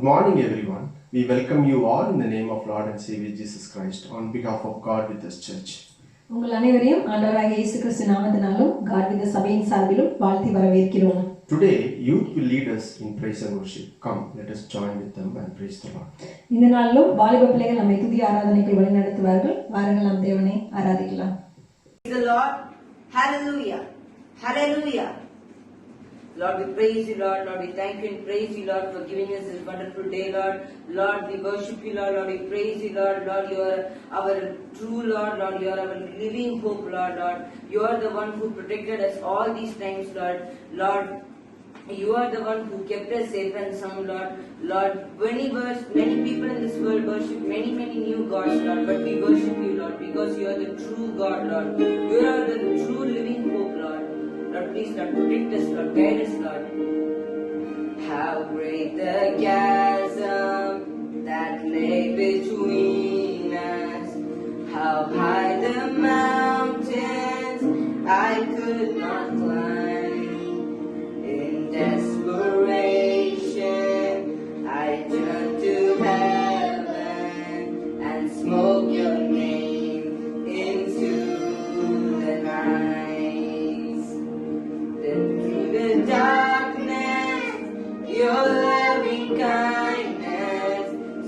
morning, everyone. We welcome you all in the name of Lord and Savior Jesus Christ on behalf of God with us Church. உங்கள் அனைவரையும் ஆண்டவராகிய இயேசு கிறிஸ்து நாமத்தினாலும் God with us சபையின் சார்பிலும் வாழ்த்தி வரவேற்கிறோம். Today, youth will lead us in praise and worship. Come, let us join with them and praise the Lord. இந்த நாளிலும் வாலிப பிள்ளைகள் நம்மை துதி ஆராதனைக்கு வழிநடத்துவார்கள். வாருங்கள் நாம் தேவனை ஆராதிக்கலாம். Praise the Lord. Hallelujah. Hallelujah. Lord, we praise you, Lord. Lord, we thank you and praise you, Lord, for giving us this wonderful day, Lord. Lord, we worship you, Lord. Lord, we praise you, Lord. Lord, you are our true Lord. Lord, you are our living hope, Lord. Lord, you are the one who protected us all these times, Lord. Lord, you are the one who kept us safe and sound, Lord. Lord, many people in this world worship many new gods, Lord. But we worship you, Lord, because you are the true God, Lord. You are the true living hope, Lord. Lord, please, Lord, protect us, Lord, guide us, Lord. How great the chasm that lay between us. How high the mountains I could not climb. In desperation, I turned to heaven and spoke your name into the night. Through the darkness, your loving kindness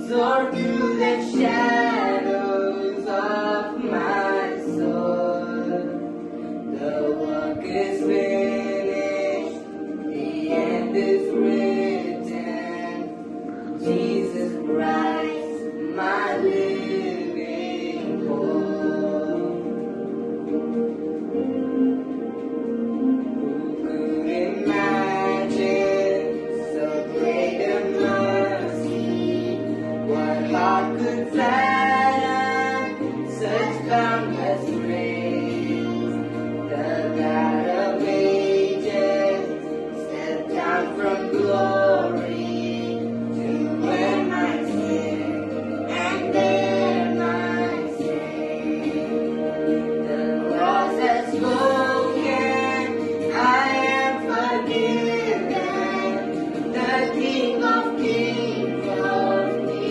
soared through the shadows of my soul. The work is finished, the end is written. Jesus Christ, my living hope. Heart could fathom such boundless grace. The God of ages stepped down from glory to wear my sin and bear my shame. The cross has spoken, I am forgiven. The King of Kings calls me.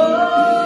Oh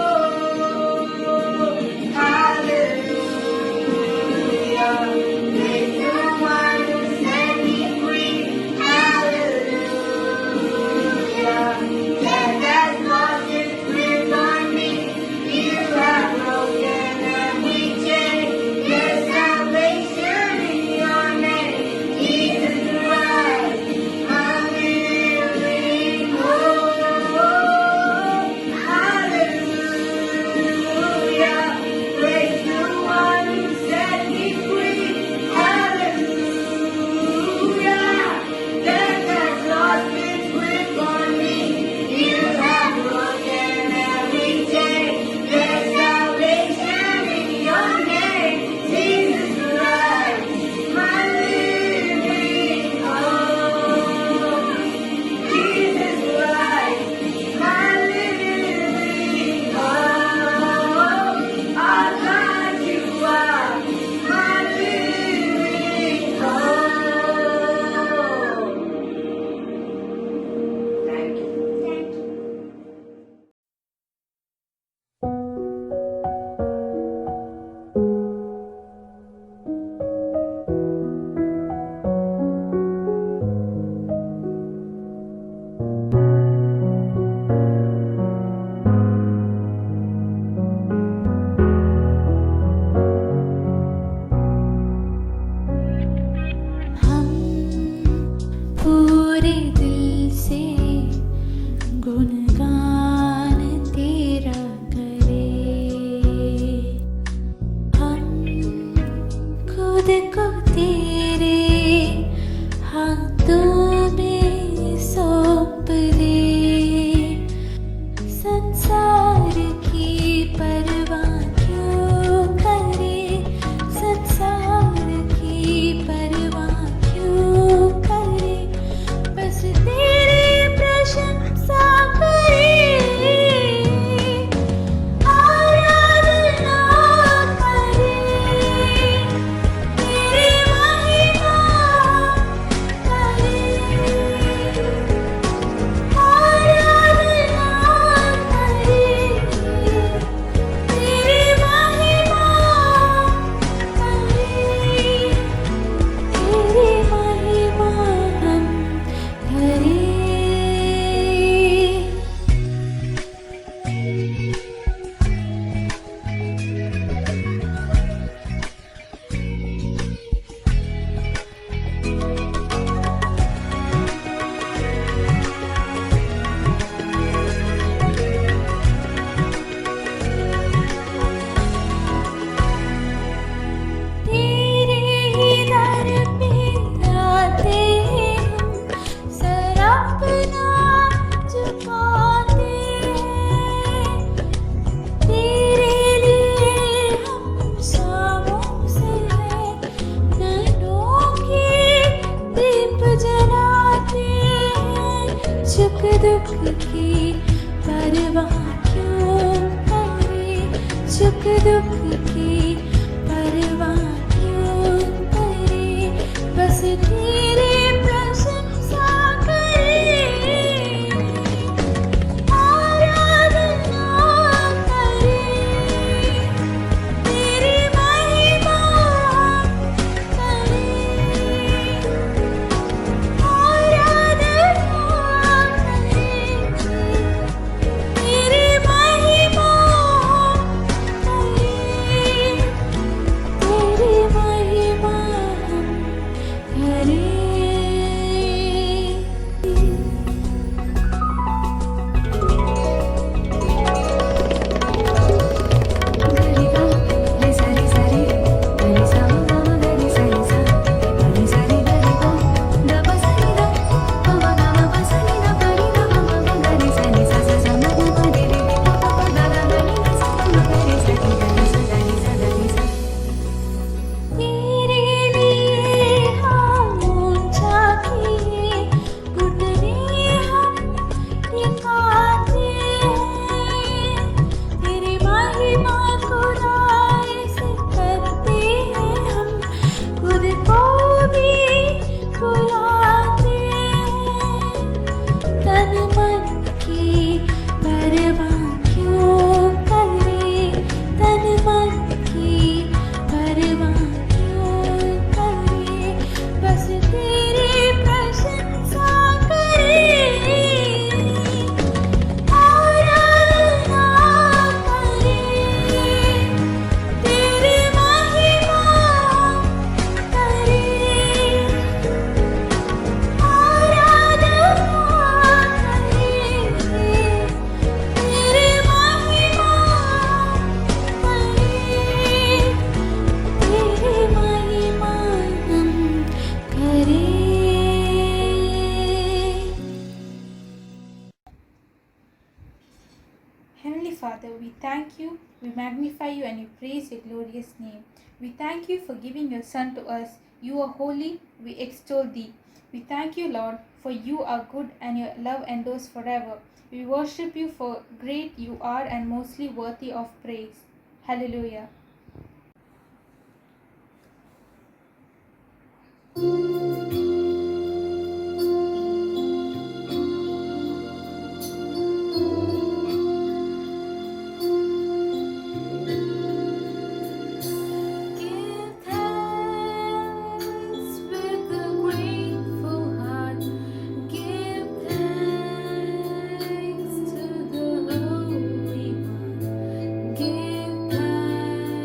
सुख दुख की परवाह क्यों करे, बस तेरी प्रशंसा करे, आराधना करे, तेरी महिमा करे, आराधना करे, तेरी महिमा करे, तेरी महिमा हम करें। तेरे लिए हम ऊंचा किए, घुटने हम टिकाते हैं, तेरी महिमा खुदाई से करते हैं हम, खुद को भी बुलाते हैं, तन मन की परवाह क्यों करे, तन मन की परवाह क्यों करे, बस तेरी प्रशंसा करे, आराधना करे, तेरी महिमा करे, आराधना करे, तेरी महिमा करे, तेरी महिमा हम करें। Heavenly Father, we thank you, we magnify you, and we praise your glorious name. We thank you for giving your Son to us. You are holy, we extol thee. We thank you, Lord, for you are good and your love endures forever. We worship you for great you are and mostly worthy of praise. Hallelujah. Give thanks with a grateful heart. Give thanks to the Holy One. Give thanks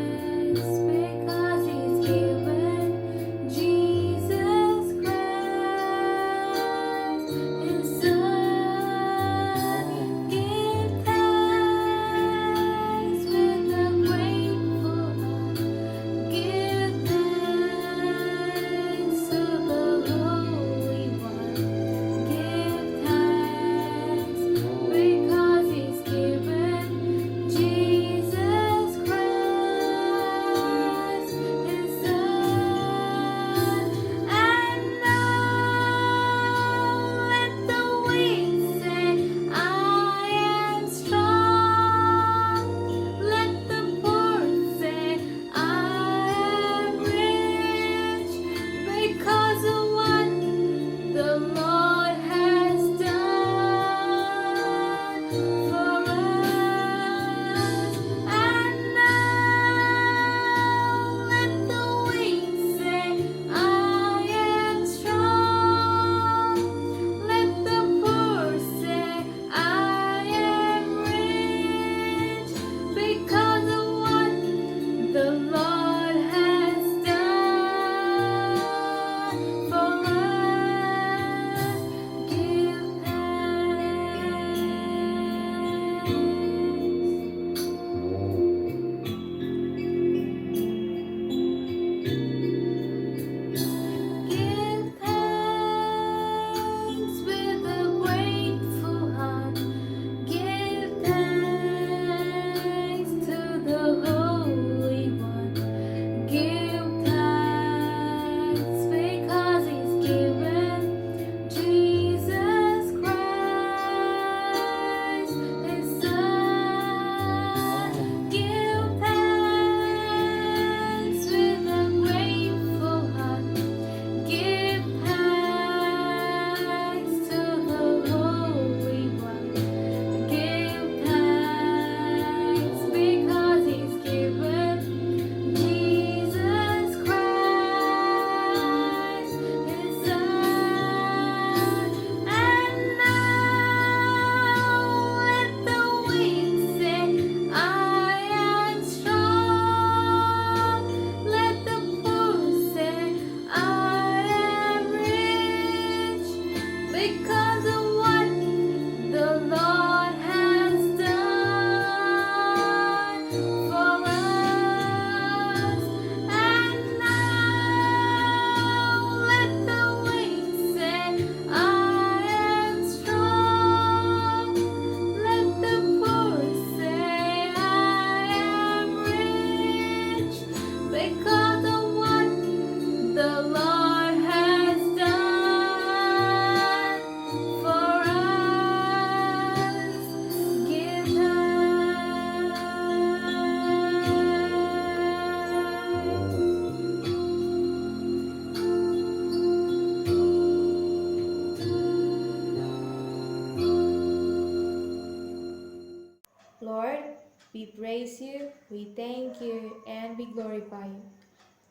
Lord, we praise you, we thank you, and we glorify you.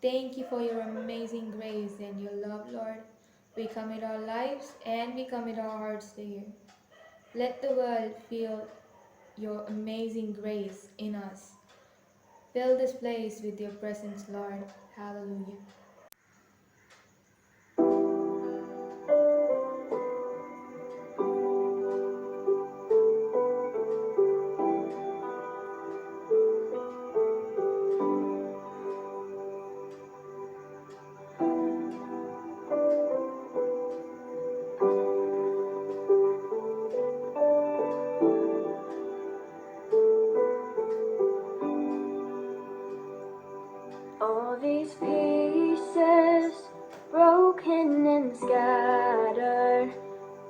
Thank you for your amazing grace and your love, Lord. We commit our lives and we commit our hearts to you. Let the world feel your amazing grace in us. Fill this place with your presence, Lord. Hallelujah. All these pieces, broken and scattered,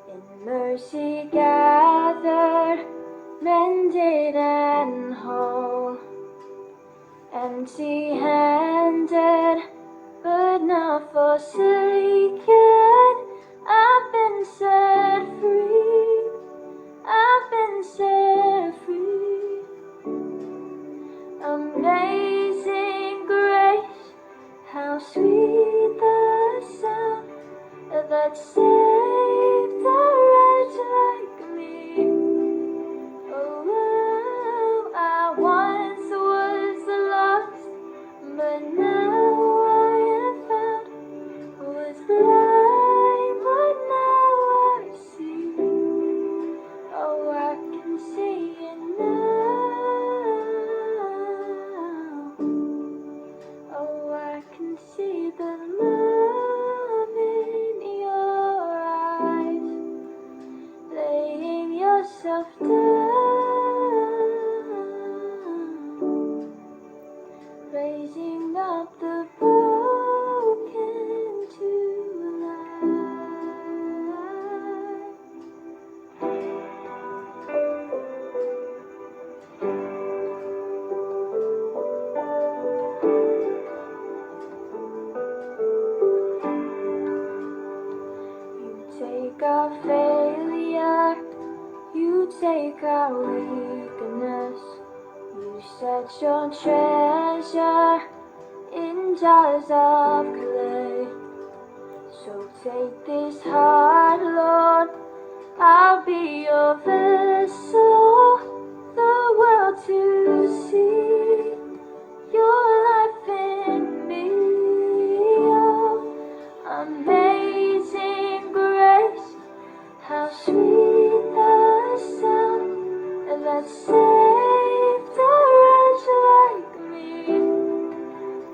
in mercy gathered, mended and whole, empty-handed, but not forsaken. I've been set free. I've been set free. Amazing grace, how sweet the sound that saved a wretch like me. Oh, I once was lost, but now I am found. Was blind, but now I see. Oh, I can see it now. Oh, I can see the love in your eyes, laying yourself down, raising up the broken to life. You take our failure, you take our weakness, you set your treasure in jars of clay. So take this heart, Lord, I'll be your vessel, the world to see your life in me. Oh, amazing grace, how sweet the sound that saved a wretch like me.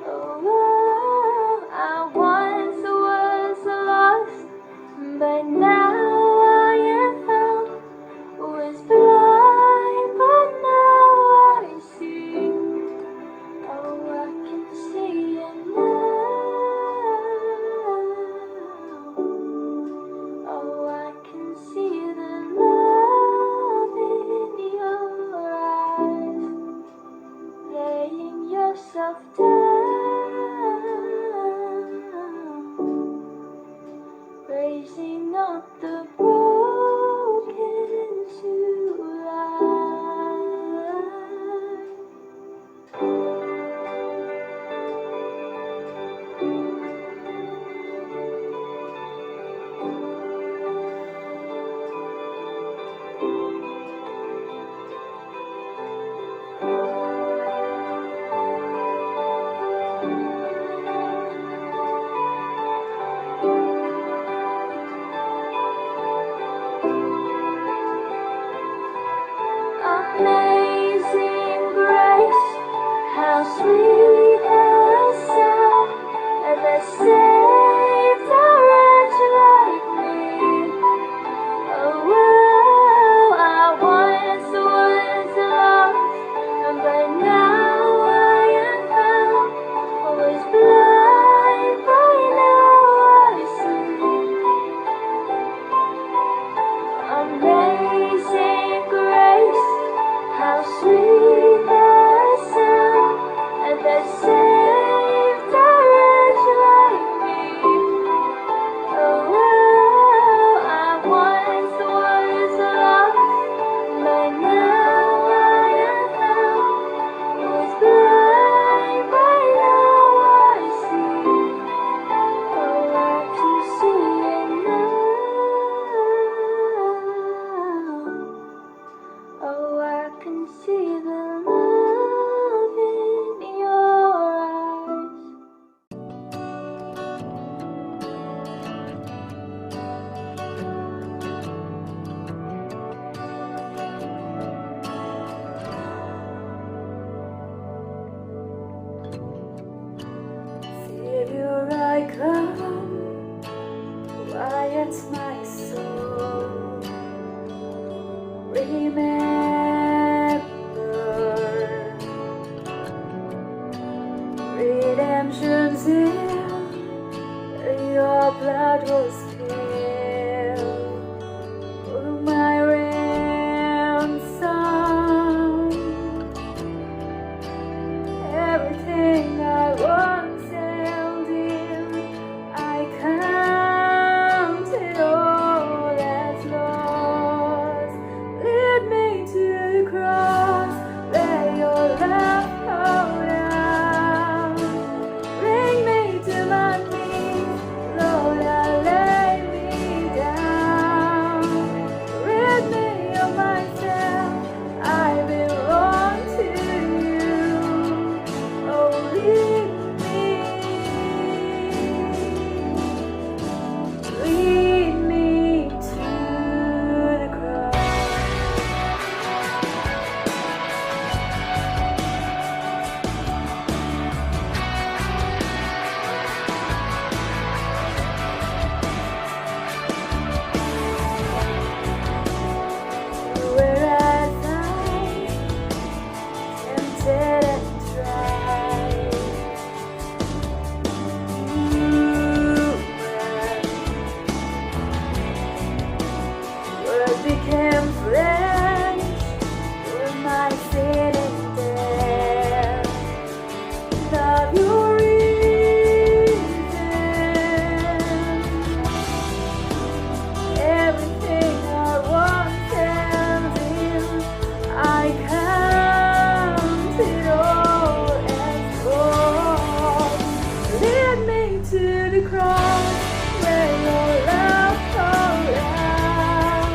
Oh, I once was lost, but now I am found. Was blind, but now I see. Oh, I can see it now. Oh, I can see the love in your eyes, laying yourself down, raising up the broken to life. Amazing grace, how sweet the sound that saved a wretch like me. Oh, I once was lost, but now I am found. Was blind, but now I see. Amazing grace, how sweet the sound that come, quiet my soul. Remember, redemption's in your blood was spilled for my ransom. Everything I once held dear, I count it all as lost. Lead me to the cross, where your love poured out. Bring me to my knees, Lord, I lay me down. Rid me of myself, I belong to you. Oh, lead me to the cross. Whereas I'm tempted and tried, word became flesh, with my sitting there. Love your reason, everything I once held in, I count it all as lost. Lead me to the cross, where your love poured out.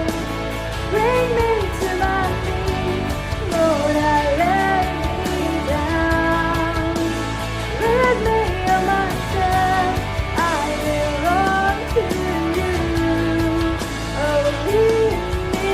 Bring me to my knees, Lord, I lay me down. Rid me of myself, I belong to you. Oh, lead me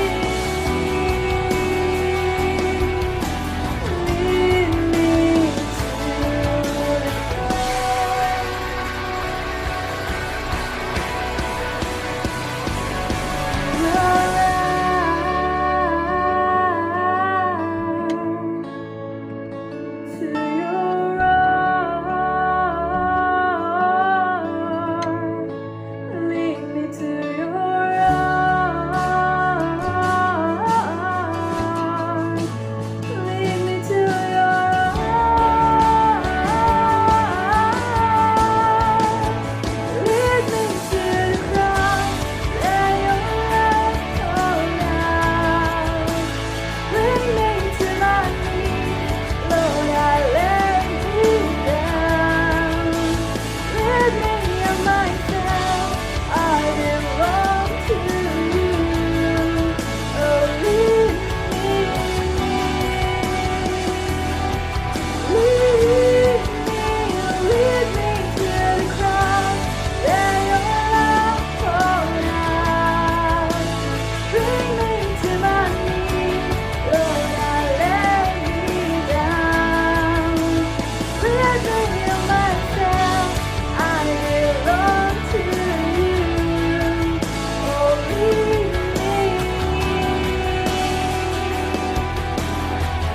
to your arms. Lead me to your arms. Lead me to your arms. Lead me to the cross, where your love poured out. Bring me to my knees, Lord, I lay me down. Rid me of myself, I belong to you. Oh, lead me to the cross, where your love poured out. Bring me to my knees, Lord, I lay me down. Rid me of myself, I belong to you. Oh, lead me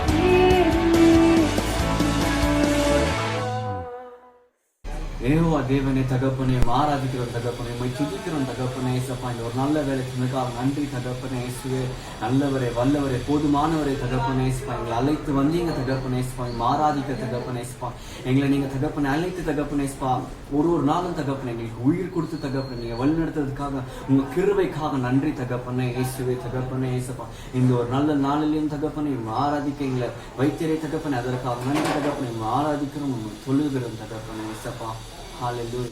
to the cross. ஏவா தேவனே தகப்பனே ஆராதிக்கிறோம் தகப்பனே உம்மை துதிக்கிறோம் தகப்பனே ஏசப்பா இந்த ஒரு நல்ல வேலைக்கு மிக நன்றி தகப்பனே இயேசுவே நல்லவரே வல்லவரே போதுமானவரே தகப்பனே ஏசப்பா எங்களை அழைத்து வந்தீங்க தகப்பனே ஏசப்பா ஆராதிக்க தகப்பனே ஏசப்பா எங்களை நீங்க தகப்பனே அழைத்து தகப்பனே ஏசப்பா ஒரு நாளும் தகப்பனே எங்களுக்கு உயிர் கொடுத்து தகப்பனே நீங்க வழிநடத்துறதுக்காக உங்க கிருபைக்காக நன்றி தகப்பனே இயேசுவே தகப்பனே ஏசப்பா இந்த ஒரு நல்ல நாளிலையும் தகப்பனே ஆராதிக்க எங்களை வைத்தியரை தகப்பனே அதற்காக நன்றி தகப்பனே ஆராதிக்கிறோம் சொல்லுகிறோம் தகப்பனே ஏசப்பா ஹalleluya.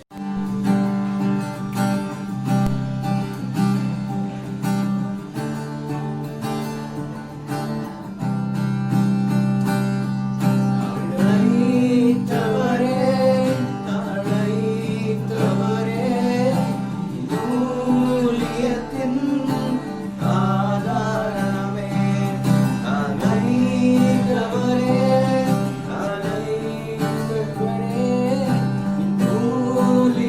Holy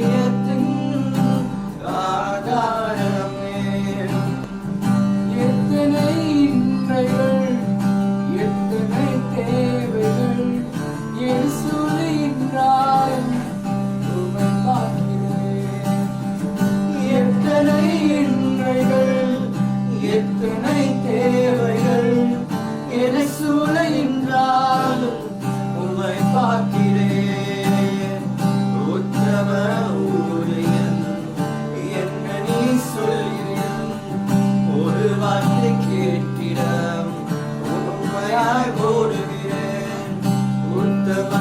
உத்தம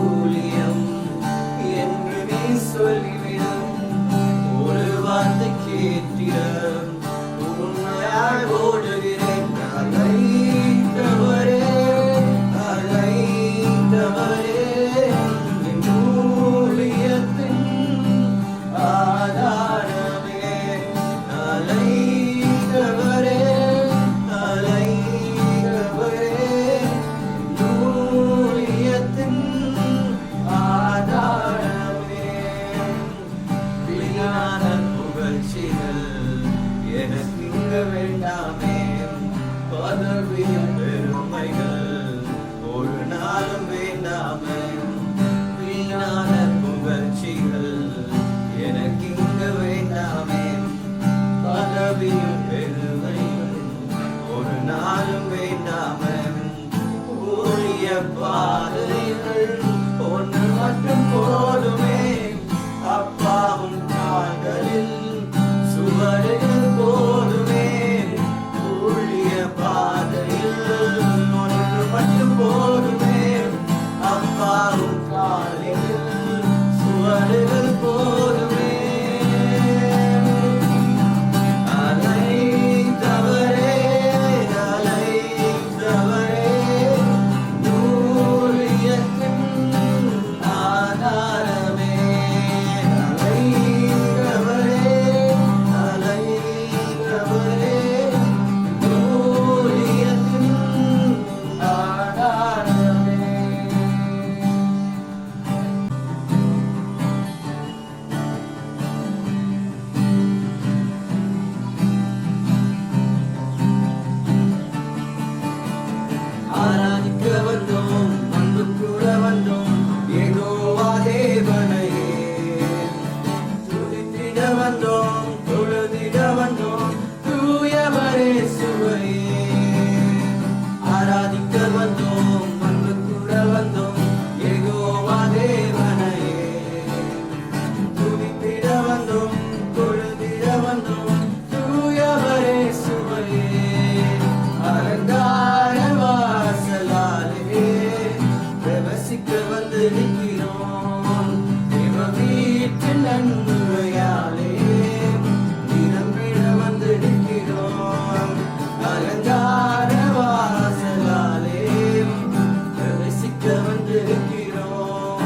ஊழியம் என்று நீ சொல்லிவிடும் ஒரு வார்த்தை கேட்டிடம் உண்மையாய் ஓடுகிறேன் அழைத்தவரே அழைத்தவரே என் ஊழியத்தின் ஆதாரமே அழைத்தவரே அழைத்தவரே என் ஊழியத்தின் ஆதாரமே வீணான புகழ்ச்சிகள் எனக்கு இங்க வேண்டாமே பதவியும் பெருமைகள் ஒரு நாளும் வேண்டாமே வீணான புகழ்ச்சிகள் எனக்கு இங்க வேண்டாமே பதவியும் பெருமைகள் ஒரு நாளும் வேண்டாமே ஊழிய பாதைகள் ஒன்று மட்டும் போதுமே அப்பாவும் கால்களில் சுவடுகள் போதுமே ஊழிய பாதையில் ஒன்று மட்டும் போதுமே அப்பாவும் காலில் சுவடுகள் போதுமே அழைத்தவரே அழைத்தவரே ஊழியத்தின் ஆதாரமே அழைத்தவரே அழைத்தவரே ஊழியத்தின் ஆதாரமே. ஆராதிக்க வந்தோம் அன்பு கூட வந்தோம் யெகோவா தேவனையே துதித்திட வந்தோம் தொழுதிட வந்தோம் தூயவரே சுவையே ஆராதிக்க வந்தோம் அன்பு கூட வந்தோம் யெகோவா தேவனையே துதித்திட வந்தோம் தொழுதிட வந்தோம் தூயவரே சுவையே அலங்கார வாசலாலே பிரவசிக்க வந்து நிற்கிறோம் தேவ வீட்டின் நன்மையாலே நிரம்பிட வந்து நிற்கிறோம் அலங்கார வாசலாலே பிரவசிக்க வந்து நிற்கிறோம்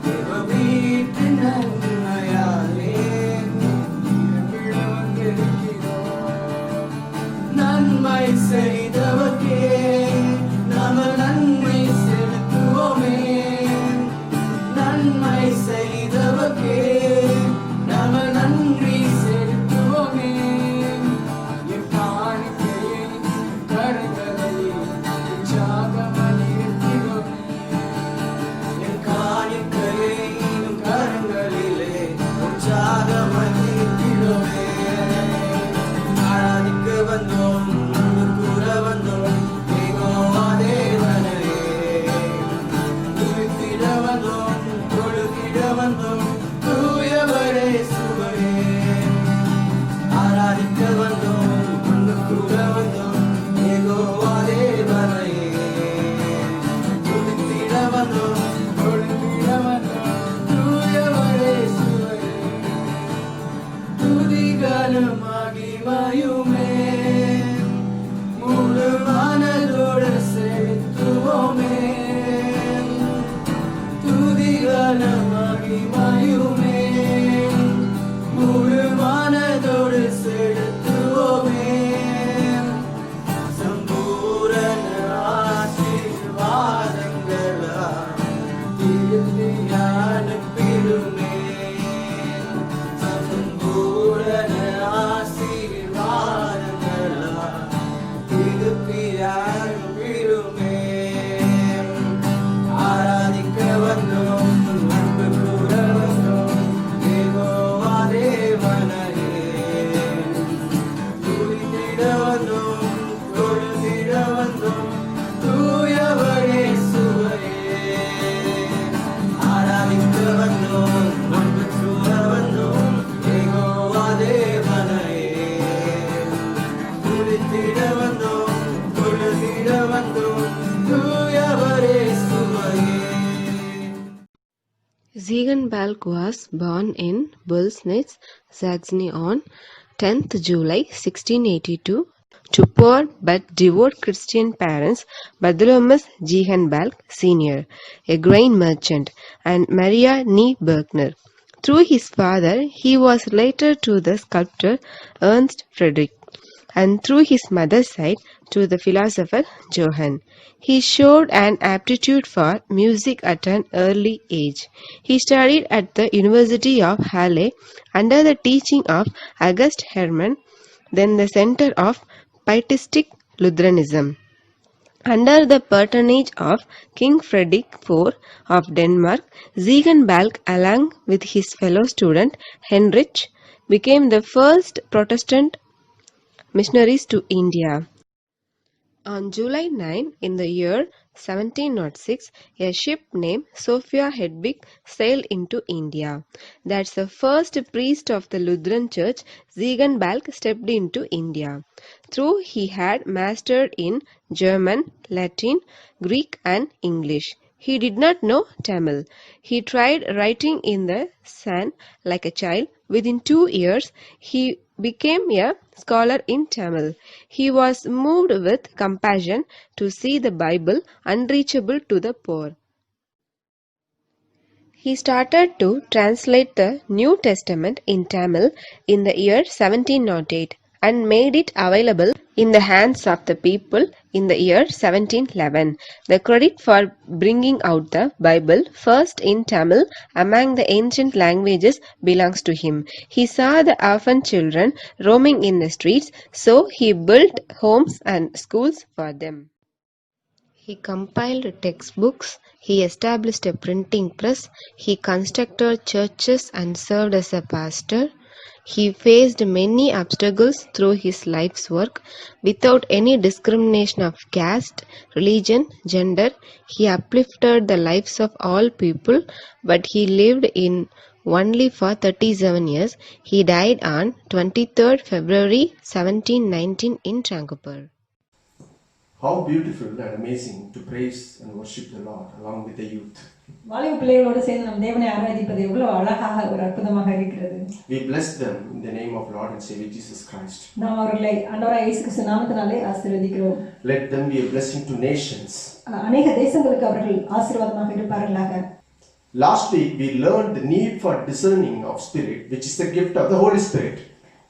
தேவ வீட்டின் நன்மையாலே நிரம்பிட வந்து நிற்கிறோம் நன்மை செய்தவர்க்கே நாம நன்மை செலுத்துவோமே நன்மை செய்தவர்க்கே நாம நன்றி செலுத்துவோமே என் காணிக்கையை கரங்களில் உற்சாகமாய் நிறுத்துவோமே Ziegenbalg was born in Bullsnitz, Saxony on 10th July 1682 to poor but devout Christian parents Bartholomäus Ziegenbalg Sr., a grain merchant, and Maria nie Bergner. Through his father, he was related to the sculptor Ernst Friedrich, and through his mother's side to the philosopher Johann. He showed an aptitude for music at an early age. He studied at the University of Halle under the teaching of August Hermann, then the center of Pietistic Lutheranism. Under the patronage of King Frederick IV of Denmark, Ziegenbalg, along with his fellow student Heinrich, became the first Protestant missionaries to India. On July 9 in the year 1706, a ship named Sophia Hedwig sailed into India. That's the first priest of the Lutheran Church Ziegenbalg stepped into India. Through he had mastered in German, Latin, Greek and English. He did not know Tamil. He tried writing in the sand like a child. Within 2 years, he became a scholar in Tamil. He was moved with compassion to see the Bible unreachable to the poor. He started to translate the New Testament in Tamil in the year 1708 and made it available in the hands of the people in the year 1711. The credit for bringing out the Bible first in Tamil among the ancient languages belongs to him. He saw the orphan children roaming in the streets, so he built homes and schools for them. He compiled textbooks, he established a printing press, he constructed churches and served as a pastor. He faced many obstacles through his life's work without any discrimination of caste, religion, gender. He uplifted the lives of all people, but he lived in only for 37 years. He died on 23rd February 1719 in Trankapur. How beautiful and amazing to praise and worship the Lord along with the youth. வாலிப பிள்ளைகளோடு சேர்ந்து நம் தேவனை ஆராதிப்பது எவ்வளவு அழகாக ஒரு அற்புதமாக இருக்கிறது. We bless them in the name of Lord and Savior Jesus Christ. நாம் அவர்களை ஆண்டவராகிய இயேசு கிறிஸ்து நாமத்தினாலே ஆசீர்வதிக்கிறோம். Let them be a blessing to nations. அநேக தேசங்களுக்கு அவர்கள் ஆசீர்வாதமாக இருப்பார்களாக. Last week we learned the need for discerning of spirit, which is the gift of the Holy Spirit.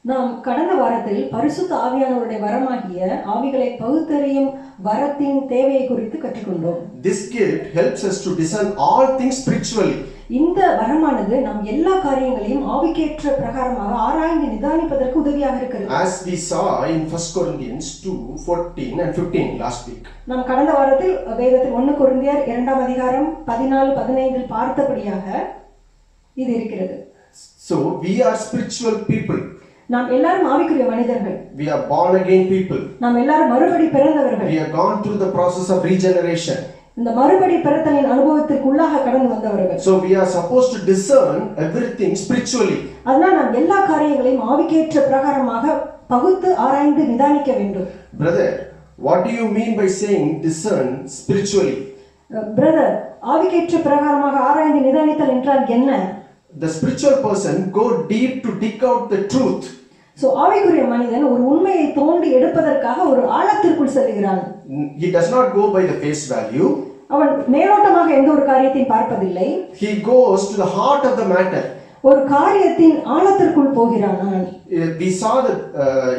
நாம் கடந்த வாரத்தில் பரிசுத்த ஆவியானவருடைய வரமாகிய ஆவிகளை பகுத்தறியும் வரத்தின் தேவையை குறித்து கற்றுக்கொண்டோம். This gift helps us to discern all things spiritually. இந்த வரமானது நாம் எல்லா காரியங்களையும் ஆவிக்கேற்ற பிரகாரமாக ஆராய்ந்து நிதானிப்பதற்கு உதவியாக இருக்கிறது. As we saw in 1 Corinthians 2:14 and 15 last week. நாம் கடந்த வாரத்தில் வேதத்தில் 1 கொரிந்தியர் 2ஆம் அதிகாரம் 14-15 பார்த்தபடியாக இது இருக்கிறது. So we are spiritual people. நாம் எல்லாரும் ஆவிக்குரிய மனிதர்கள். We are born again people. நாம் எல்லாரும் மறுபடி பிறந்தவர்கள். We have gone through the process of regeneration. இந்த மறுபடி பிறத்தலின் அனுபவத்திற்கு உள்ளாக கடந்து வந்தவர்கள். So we are supposed to discern everything spiritually. அதனால நாம் எல்லா காரியங்களையும் ஆவிக்கேற்ற பிரகாரமாக பகுத்து ஆராய்ந்து நிதானிக்க வேண்டும். Brother, what do you mean by saying discern spiritually? Brother, ஆவிக்கேற்ற பிரகாரமாக ஆராய்ந்து நிதானித்தல் என்றால் என்ன? The spiritual person go deep to dig out the truth. So ஆவிக்குரிய மனிதன் ஒரு உண்மையை தோண்டி எடுப்பதற்காக ஒரு ஆழத்திற்குள் செல்கிறான். He does not go by the face value. அவன் மேலோட்டமாக எந்த ஒரு காரியத்தையும் பார்ப்பதில்லை. He goes to the heart of the matter. ஒரு காரியத்தின் ஆழத்திற்குள் போகிறான். We saw the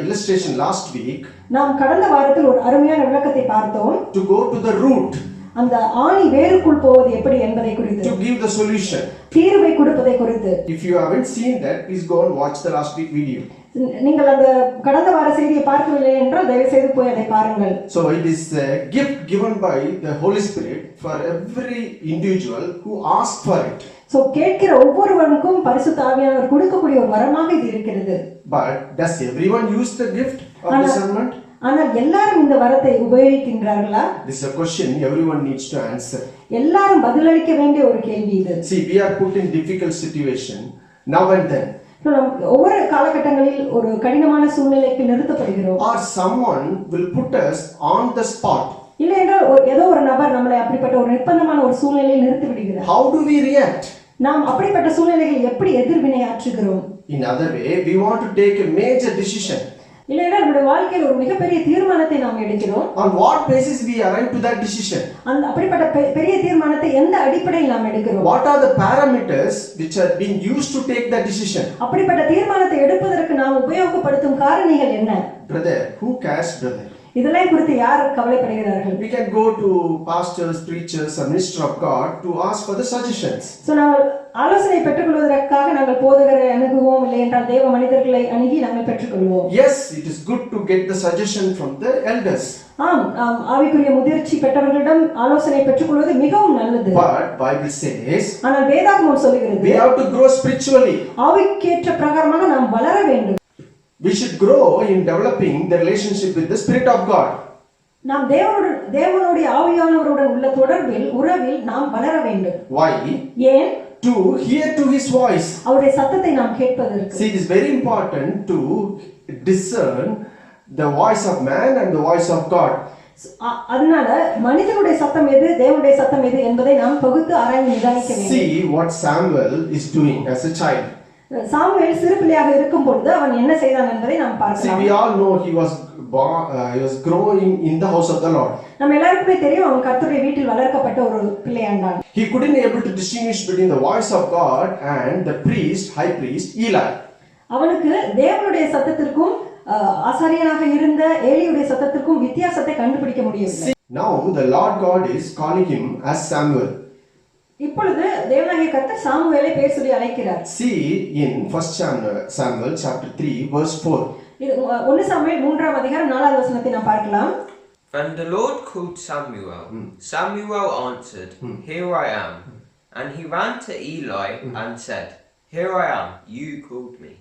illustration last week. நாம் கடந்த வாரத்தில் ஒரு அருமையான விளக்கத்தை பார்த்தோம். To go to the root. அந்த ஆணி வேருக்குள் போவது எப்படி என்பதை குறித்து. To give the solution. தீர்வை கொடுப்பதை குறித்து. If you haven't seen that, please go and watch the last week video. நீங்கள் அந்த கடந்த வார செய்தியை பார்க்கவில்லை என்றால் தயவு செய்து போய் அதை பாருங்கள். So it is a gift given by the Holy Spirit for every individual who asks for it. So கேட்கிற ஒவ்வொருவருக்கும் பரிசுத்த ஆவியானவர் கொடுக்கக்கூடிய ஒரு வரமாக இது இருக்கிறது. But does everyone use the gift of discernment? ஆனால் எல்லாரும் இந்த வரத்தை உபயோகிக்கின்றார்களா? This is a question everyone needs to answer. எல்லாரும் பதிலளிக்க வேண்டிய ஒரு கேள்வி இது. See, we are put in difficult situation now and then. ஒவ்வொரு காலகட்டங்களில் ஒரு கடினமான சூழ்நிலைக்கு நிறுத்தப்படுகிறோம். Or someone will put us on the spot. இல்லை என்றால் ஏதோ ஒரு நபர் நம்மளை அப்படிப்பட்ட ஒரு நிர்பந்தமான ஒரு சூழ்நிலையில் நிறுத்தி விடுகிறார். How do we react? நாம் அப்படிப்பட்ட சூழ்நிலைகள் எப்படி எதிர்வினையாற்றுகிறோம்? In other way, we want to take a major decision. இல்லைன்னா நம்முடைய வாழ்க்கையில் ஒரு மிகப்பெரிய தீர்மானத்தை நாம் எடுக்கிறோம். On what basis we arrive to that decision? அந்த அப்படிப்பட்ட பெரிய தீர்மானத்தை எந்த அடிப்படையில் நாம் எடுக்கிறோம்? What are the parameters which are being used to take that decision? அப்படிப்பட்ட தீர்மானத்தை எடுப்பதற்கு நாம் உபயோகப்படுத்தும் காரணிகள் என்ன? Brother, who cares, brother? இதெல்லாம் குறித்து யார் கவலைப்படுகிறார்கள்? We can go to pastors, preachers, or minister of God to ask for the suggestions. So நாங்கள் ஆலோசனை பெற்றுக்கொள்வதற்காக நாங்கள் போதகரை அணுகுவோம், இல்லை என்றால் தேவ மனிதர்களை அணுகி நாங்கள் பெற்றுக்கொள்வோம். Yes, it is good to get the suggestion from the elders. ஆம், ஆவிக்குரிய முதிர்ச்சி பெற்றவர்களிடம் ஆலோசனை பெற்றுக்கொள்வது மிகவும் நல்லது. But Bible says ஆனால் வேதாகமம் சொல்கிறது we have to grow spiritually. ஆவிக்கேற்ற பிரகாரமாக நாம் வளர வேண்டும். We should grow in developing the relationship with the Spirit of God. நாம் தேவனுடைய ஆவியானவருடன் உள்ள தொடர்பில் உறவில் நாம் வளர வேண்டும். Why? ஏன்? To hear to His voice. அவருடைய சத்தத்தை நாம் கேட்பதற்கு. See, it is very important to discern the voice of man and the voice of God. அதனால மனிதனுடைய சத்தம் எது, தேவனுடைய சத்தம் எது என்பதை நாம் பகுத்து ஆராய்ந்து நிதானிக்க வேண்டும். See what Samuel is doing as a child. Samuel சிறு பிள்ளையாக இருக்கும் பொழுது அவன் என்ன செய்தான் என்பதை நாம் See, பார்க்கலாம். we all know he was growing in the house of the Lord. நம்ம எல்லாருக்குமே தெரியும் அவன் கர்த்தருடைய வீட்டில் வளர்க்கப்பட்ட ஒரு பிள்ளையாண்டான். He couldn't able to distinguish between the voice of God and the priest, high priest Eli. அவனுக்கு தேவனுடைய சத்தத்திற்கும் ஆசாரியனாக இருந்த ஏலியுடைய சத்தத்திற்கும் வித்தியாசத்தை கண்டுபிடிக்க முடியவில்லை. Now the Lord God is calling him as Samuel. இப்பொழுது தேவனாகிய கர்த்தர் சாமுவேலை பேர் சொல்லி அழைக்கிறார். See in 1 Samuel chapter 3 verse 4. இது 1 சாமுவேல் 3ஆம் அதிகாரம் 4வது வசனத்தை நாம் பார்க்கலாம். When the Lord called Samuel, Samuel answered, Here I am. And he ran to Eli and said, Here I am, you called me.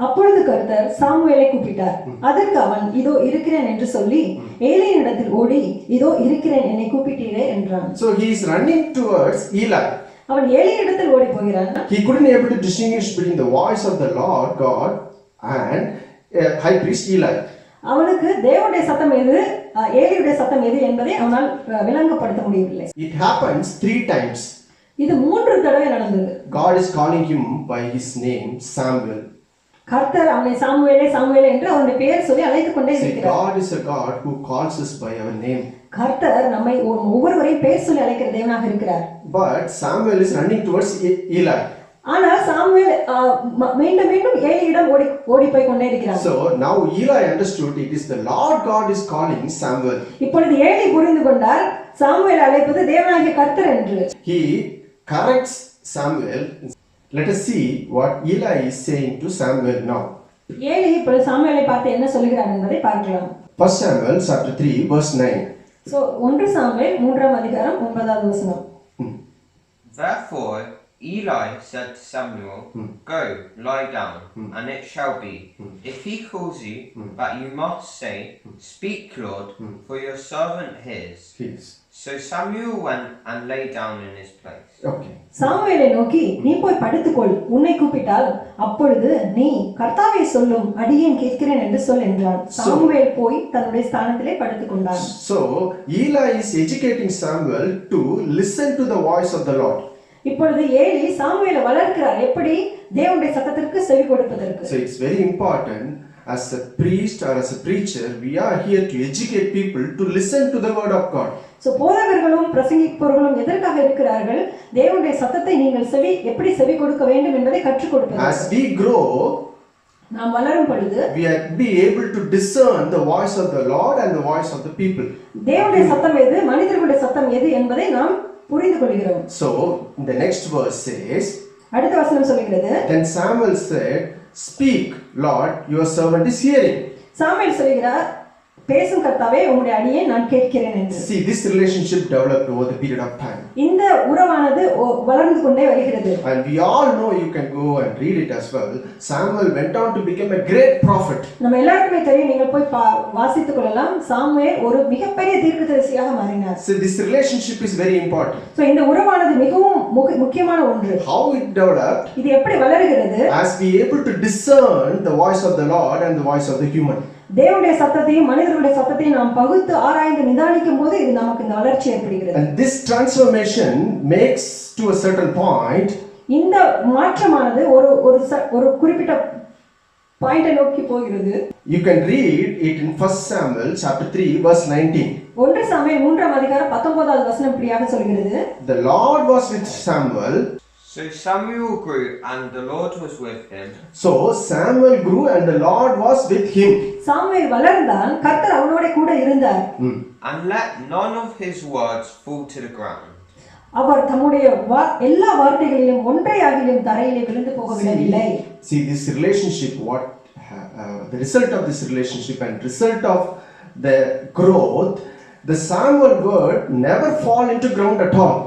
அப்பொழுது கர்த்தர் சாமுவேலை கூப்பிட்டார். அதற்கு அவன் இதோ இருக்கிறேன் என்று சொல்லி ஏலியினிடத்தில் ஓடி இதோ இருக்கிறேன், என்னை கூப்பிட்டீரே என்றான். So he is running towards Eli. அவன் ஏலியினிடத்தில் ஓடி போகிறான். He couldn't able to distinguish between the voice of the Lord God and high priest Eli. அவனுக்கு தேவனுடைய சத்தம் எது, ஏலியுடைய சத்தம் எது என்பதை அவனால் விளங்கப்படுத்த முடியவில்லை. It happens 3 times. இது 3 தடவை நடந்தது. God is calling him by his name Samuel. கர்த்தர் அவனை சாமுவேலே சாமுவேலே என்று அவனுடைய பெயர் சொல்லி அழைத்துக் கொண்டே See, இருக்கிறார். God is a God who calls us by our name. கர்த்தர் நம்மை ஒவ்வொருவரையும் பெயர் சொல்லி அழைக்கிற தேவனாக இருக்கிறார். But Samuel is running towards Eli. ஆனால் சாமுவேல் மீண்டும் மீண்டும் ஏலியிடம் ஓடி போய் கொண்டே இருக்கிறார். So now Eli understood it is the Lord God is calling Samuel. இப்பொழுது ஏலி புரிந்து கொண்டார் சாமுவேல் அழைப்பது தேவனாகிய கர்த்தர் என்று. He corrects Samuel. Let us see what Eli is saying to Samuel now. Eli இப்பொழுது சாமுவேலை பார்த்து என்ன சொல்கிறார் என்பதை பார்க்கலாம். 1 Samuel chapter 3 verse 9. So 1 Samuel 3ஆம் அதிகாரம் 9வது வசனம். Therefore Eli said to Samuel, Go, lie down, and it shall be, if he calls you, that you must say, Speak, Lord, for your servant hears. Please. So Samuel went and lay down in his place. Okay. சாமுவேலை நோக்கி நீ போய் படுத்துக்கொள், உன்னை கூப்பிட்டால் அப்பொழுது நீ கர்த்தாவே சொல்லும், அடியேன் கேட்கிறேன் என்று சொல் என்றான். சாமுவேல் போய் தன்னுடைய ஸ்தானத்திலே படுத்துக் கொண்டான். So Eli is educating Samuel to listen to the voice of the Lord. இப்பொழுது ஏலி சாமுவேலை வளர்க்கிறார் எப்படி தேவனுடைய சத்தத்திற்கு செவி கொடுப்பதற்கு. So it's very important as a priest or as a preacher we are here to educate people to listen to the word of God. So போதகர்களும் பிரசங்கிப்பவர்களும் எதற்காக இருக்கிறார்கள்? தேவனுடைய சத்தத்தை நீங்கள் எப்படி செவி கொடுக்க வேண்டும் என்பதை கற்றுக் கொடுப்பதற்கு. As we grow, நாம் வளரும் பொழுது we are be able to discern the voice of the Lord and the voice of the people. தேவனுடைய சத்தம் எது, மனிதர்களுடைய சத்தம் எது என்பதை நாம் புரிந்து கொள்கிறோம். So the next verse says, அடுத்த வசனம் சொல்கிறது, Then Samuel said, Speak, Lord, your servant is hearing. Samuel சொல்கிறார், பேசும் கர்த்தாவே உம்முடைய அடியை நான் கேட்கிறேன் என்று. See, this relationship developed over the period of time. இந்த உறவானது வளர்ந்து கொண்டே வருகிறது. And we all know, you can go and read it as well. Samuel went on to become a great prophet. நம்ம எல்லாருக்குமே தெரியும், நீங்கள் போய் வாசித்துக் கொள்ளலாம். சாமுவேல் ஒரு மிகப்பெரிய தீர்க்கதரிசியாக மாறினார். So this relationship is very important. So இந்த உறவானது மிகவும் முக்கியமான ஒன்று. How it developed? இது எப்படி வளருகிறது? As we able to discern the voice of the Lord and the voice of the human. தேவனுடைய சத்தத்தையும் மனிதர்களுடைய சத்தத்தையும் நாம் பகுத்து ஆராய்ந்து நிதானிக்கும் போது இது நமக்கு இந்த வளர்ச்சி ஏற்படுகிறது. And this transformation makes to a certain point. இந்த மாற்றமானது ஒரு குறிப்பிட்ட பாயிண்டை நோக்கி போகிறது. You can read it in 1 Samuel chapter 3 verse 19. 1 Samuel 3ஆம் அதிகாரம் 19வது வசனம் இப்படியாக சொல்கிறது. The Lord was with Samuel. So Samuel grew and the Lord was with him. So Samuel grew and the Lord was with him. Samuel வளர்ந்தான், கர்த்தர் அவனோட கூட இருந்தார். And let none of his words fall to the ground. அவர் தம்முடைய எல்லா வார்த்தைகளிலும் ஒன்றையாகிலும் தரையிலே விழுந்து போக விடவில்லை. See this relationship, the result of this relationship and result of the growth, the Samuel word never fall into ground at all.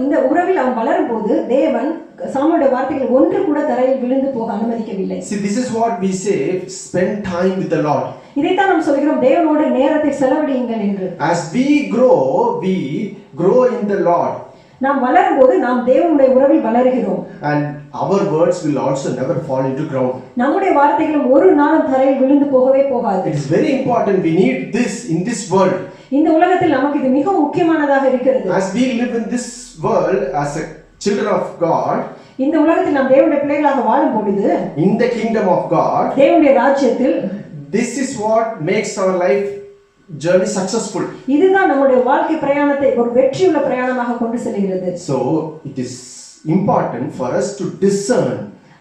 இந்த உறவில் அவன் வளரும்போது தேவன் சாமுவேலுடைய வார்த்தைகள் ஒன்று கூட தரையில் விழுந்து போக அனுமதிக்கவில்லை. See this is what we say, spend time with the Lord. இதைத்தான் நாம் சொல்கிறோம், தேவனோடு நேரத்தை செலவழியுங்கள் என்று. As we grow in the Lord. நாம் வளரும்போது நாம் தேவனுடைய உறவில் வளருகிறோம். And our words will also never fall into ground. நம்முடைய வார்த்தைகளும் ஒரு நாளும் தரையில் விழுந்து போகவே போகாது. It is very important, we need this in this world. இந்த உலகத்தில் நமக்கு இது மிகவும் முக்கியமானதாக இருக்கிறது. As we live in this world as a children of God, இந்த உலகத்தில் நாம் தேவனுடைய பிள்ளைகளாக வாழும் பொழுது, in the kingdom of God, தேவனுடைய ராஜ்யத்தில், this is what makes our life journey successful. இதுதான் நம்முடைய வாழ்க்கை பிரயாணத்தை ஒரு வெற்றியுள்ள பிரயாணமாக கொண்டு செல்கிறது. So it is important for us to discern.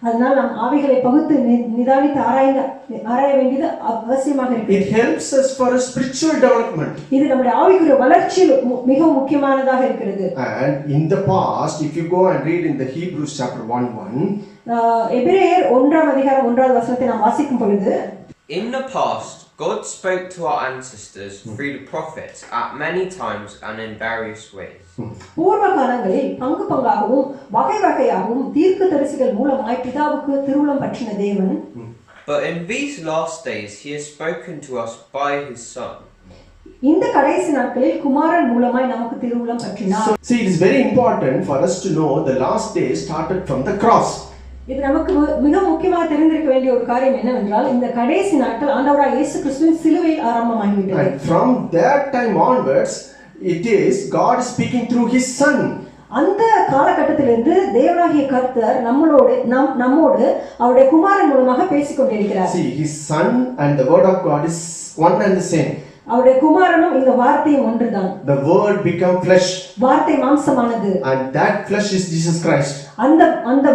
அதனால் நாம் ஆவிகளை பகுத்து நிதானித்து ஆராய வேண்டியது அவசியமாக இருக்கிறது. It helps us for a spiritual development. இது நம்முடைய ஆவிக்குரிய வளர்ச்சியில் மிகவும் முக்கியமானதாக இருக்கிறது. And in the past, if you go and read in the Hebrews chapter 1:1, எபிரேயர் 1ஆம் அதிகாரம் 1வது வசனத்தை நாம் வாசிக்கும் பொழுது, In the past, God spoke to our ancestors through the prophets at many times and in various ways. பூர்வ காலங்களில் பங்கு பங்காகவும் வகை வகையாகவும் தீர்க்கதரிசிகள் மூலமாய் பிதாவுக்கு திருவுளம் பற்றின தேவன், But in these last days he has spoken to us by his Son. இந்த கடைசி நாட்களில் குமாரன் மூலமாய் நமக்கு திருவுளம் பற்றினார். So see, it is very important for us to know the last days started from the cross. இது நமக்கு மிக முக்கியமாக தெரிந்திருக்க வேண்டிய ஒரு காரியம் என்னவென்றால், இந்த கடைசி நாட்கள் ஆண்டவராகிய இயேசு கிறிஸ்துவின் சிலுவையில் ஆரம்பமாகிவிட்டது. And from that time onwards, it is God speaking through his Son. அந்த காலகட்டத்திலிருந்து தேவனாகிய கர்த்தர் நம்மோடு அவருடைய குமாரன் மூலமாக பேசிக் கொண்டிருக்கிறார். See, his Son and the word of God is one and the same. அவருடைய குமாரனும் இந்த வார்த்தையும் ஒன்றுதான். The word became flesh. வார்த்தை மாம்சமானது. And that flesh is Jesus Christ. அந்த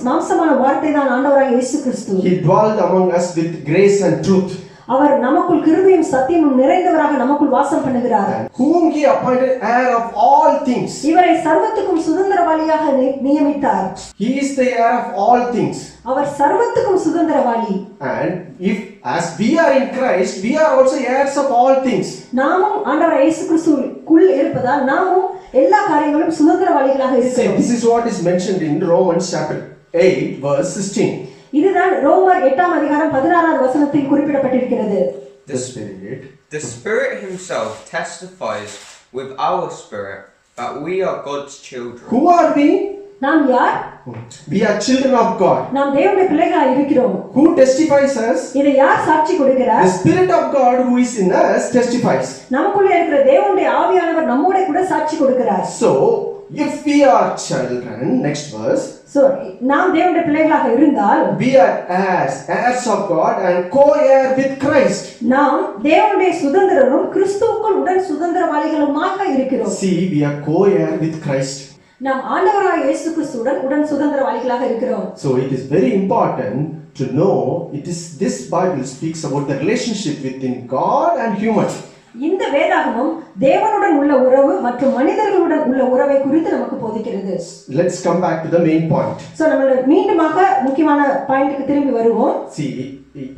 மாம்சமான வார்த்தை தான் ஆண்டவராகிய இயேசு கிறிஸ்து. He dwelled among us with grace and truth. அவர் நமக்குள் கிருபையும் சத்தியமும் நிறைந்தவராக நமக்குள் வாசம் பண்ணுகிறார். Whom he appointed heir of all things. இவரை சர்வத்துக்கும் சுதந்திரவாளியாக நியமித்தார். He is the heir of all things. Our சர்வத்துக்கும் சுதந்திரவாளி. And if as we are in Christ, we are also heirs of all things. நாமும் ஆண்டவராகிய இயேசு கிறிஸ்துவுக்குள் இருப்பதால் நாமும் எல்லா காரியங்களிலும் சுதந்திரவாளிகளாக இருக்கிறோம். This is what is mentioned in Romans chapter 8 verse 16. இதுதான் ரோமர் 8ஆம் அதிகாரம் 16வது வசனத்தில் குறிப்பிடப்பட்டிருக்கிறது. The Spirit himself testifies with our spirit that we are God's children. Who are we? நாம் யார்? We are children of God. நாம் தேவனுடைய பிள்ளைகளாக இருக்கிறோம். Who testifies us? இதை யார் சாட்சி கொடுக்கிறார்? The Spirit of God who is in us testifies. நமக்குள்ள இருக்கிற தேவனுடைய ஆவியானவர் நம்மோட கூட சாட்சி கொடுக்கிறார். So if we are children, next verse, so நாம் தேவனுடைய பிள்ளைகளாக இருந்தால், we are heirs of God and co-heir with Christ. நாம் தேவனுடைய சுதந்திரரும் கிறிஸ்துவுக்குள் உடன் சுதந்திரவாளிகளுமாக இருக்கிறோம். See, we are co-heir with Christ. நாம் ஆண்டவராகிய இயேசு கிறிஸ்துவுடன் உடன் சுதந்திரவாளிகளாக இருக்கிறோம். So it is very important to know, this Bible speaks about the relationship within God and human. இந்த வேதாகமம் தேவனுடன் உள்ள உறவு மற்றும் மனிதர்களுடன் உள்ள உறவை குறித்து நமக்கு போதிக்கிறது. Let's come back to the main point. So நம்ம மீண்டுமாக முக்கியமான பாயிண்ட்க்கு திரும்பி வருவோம். See,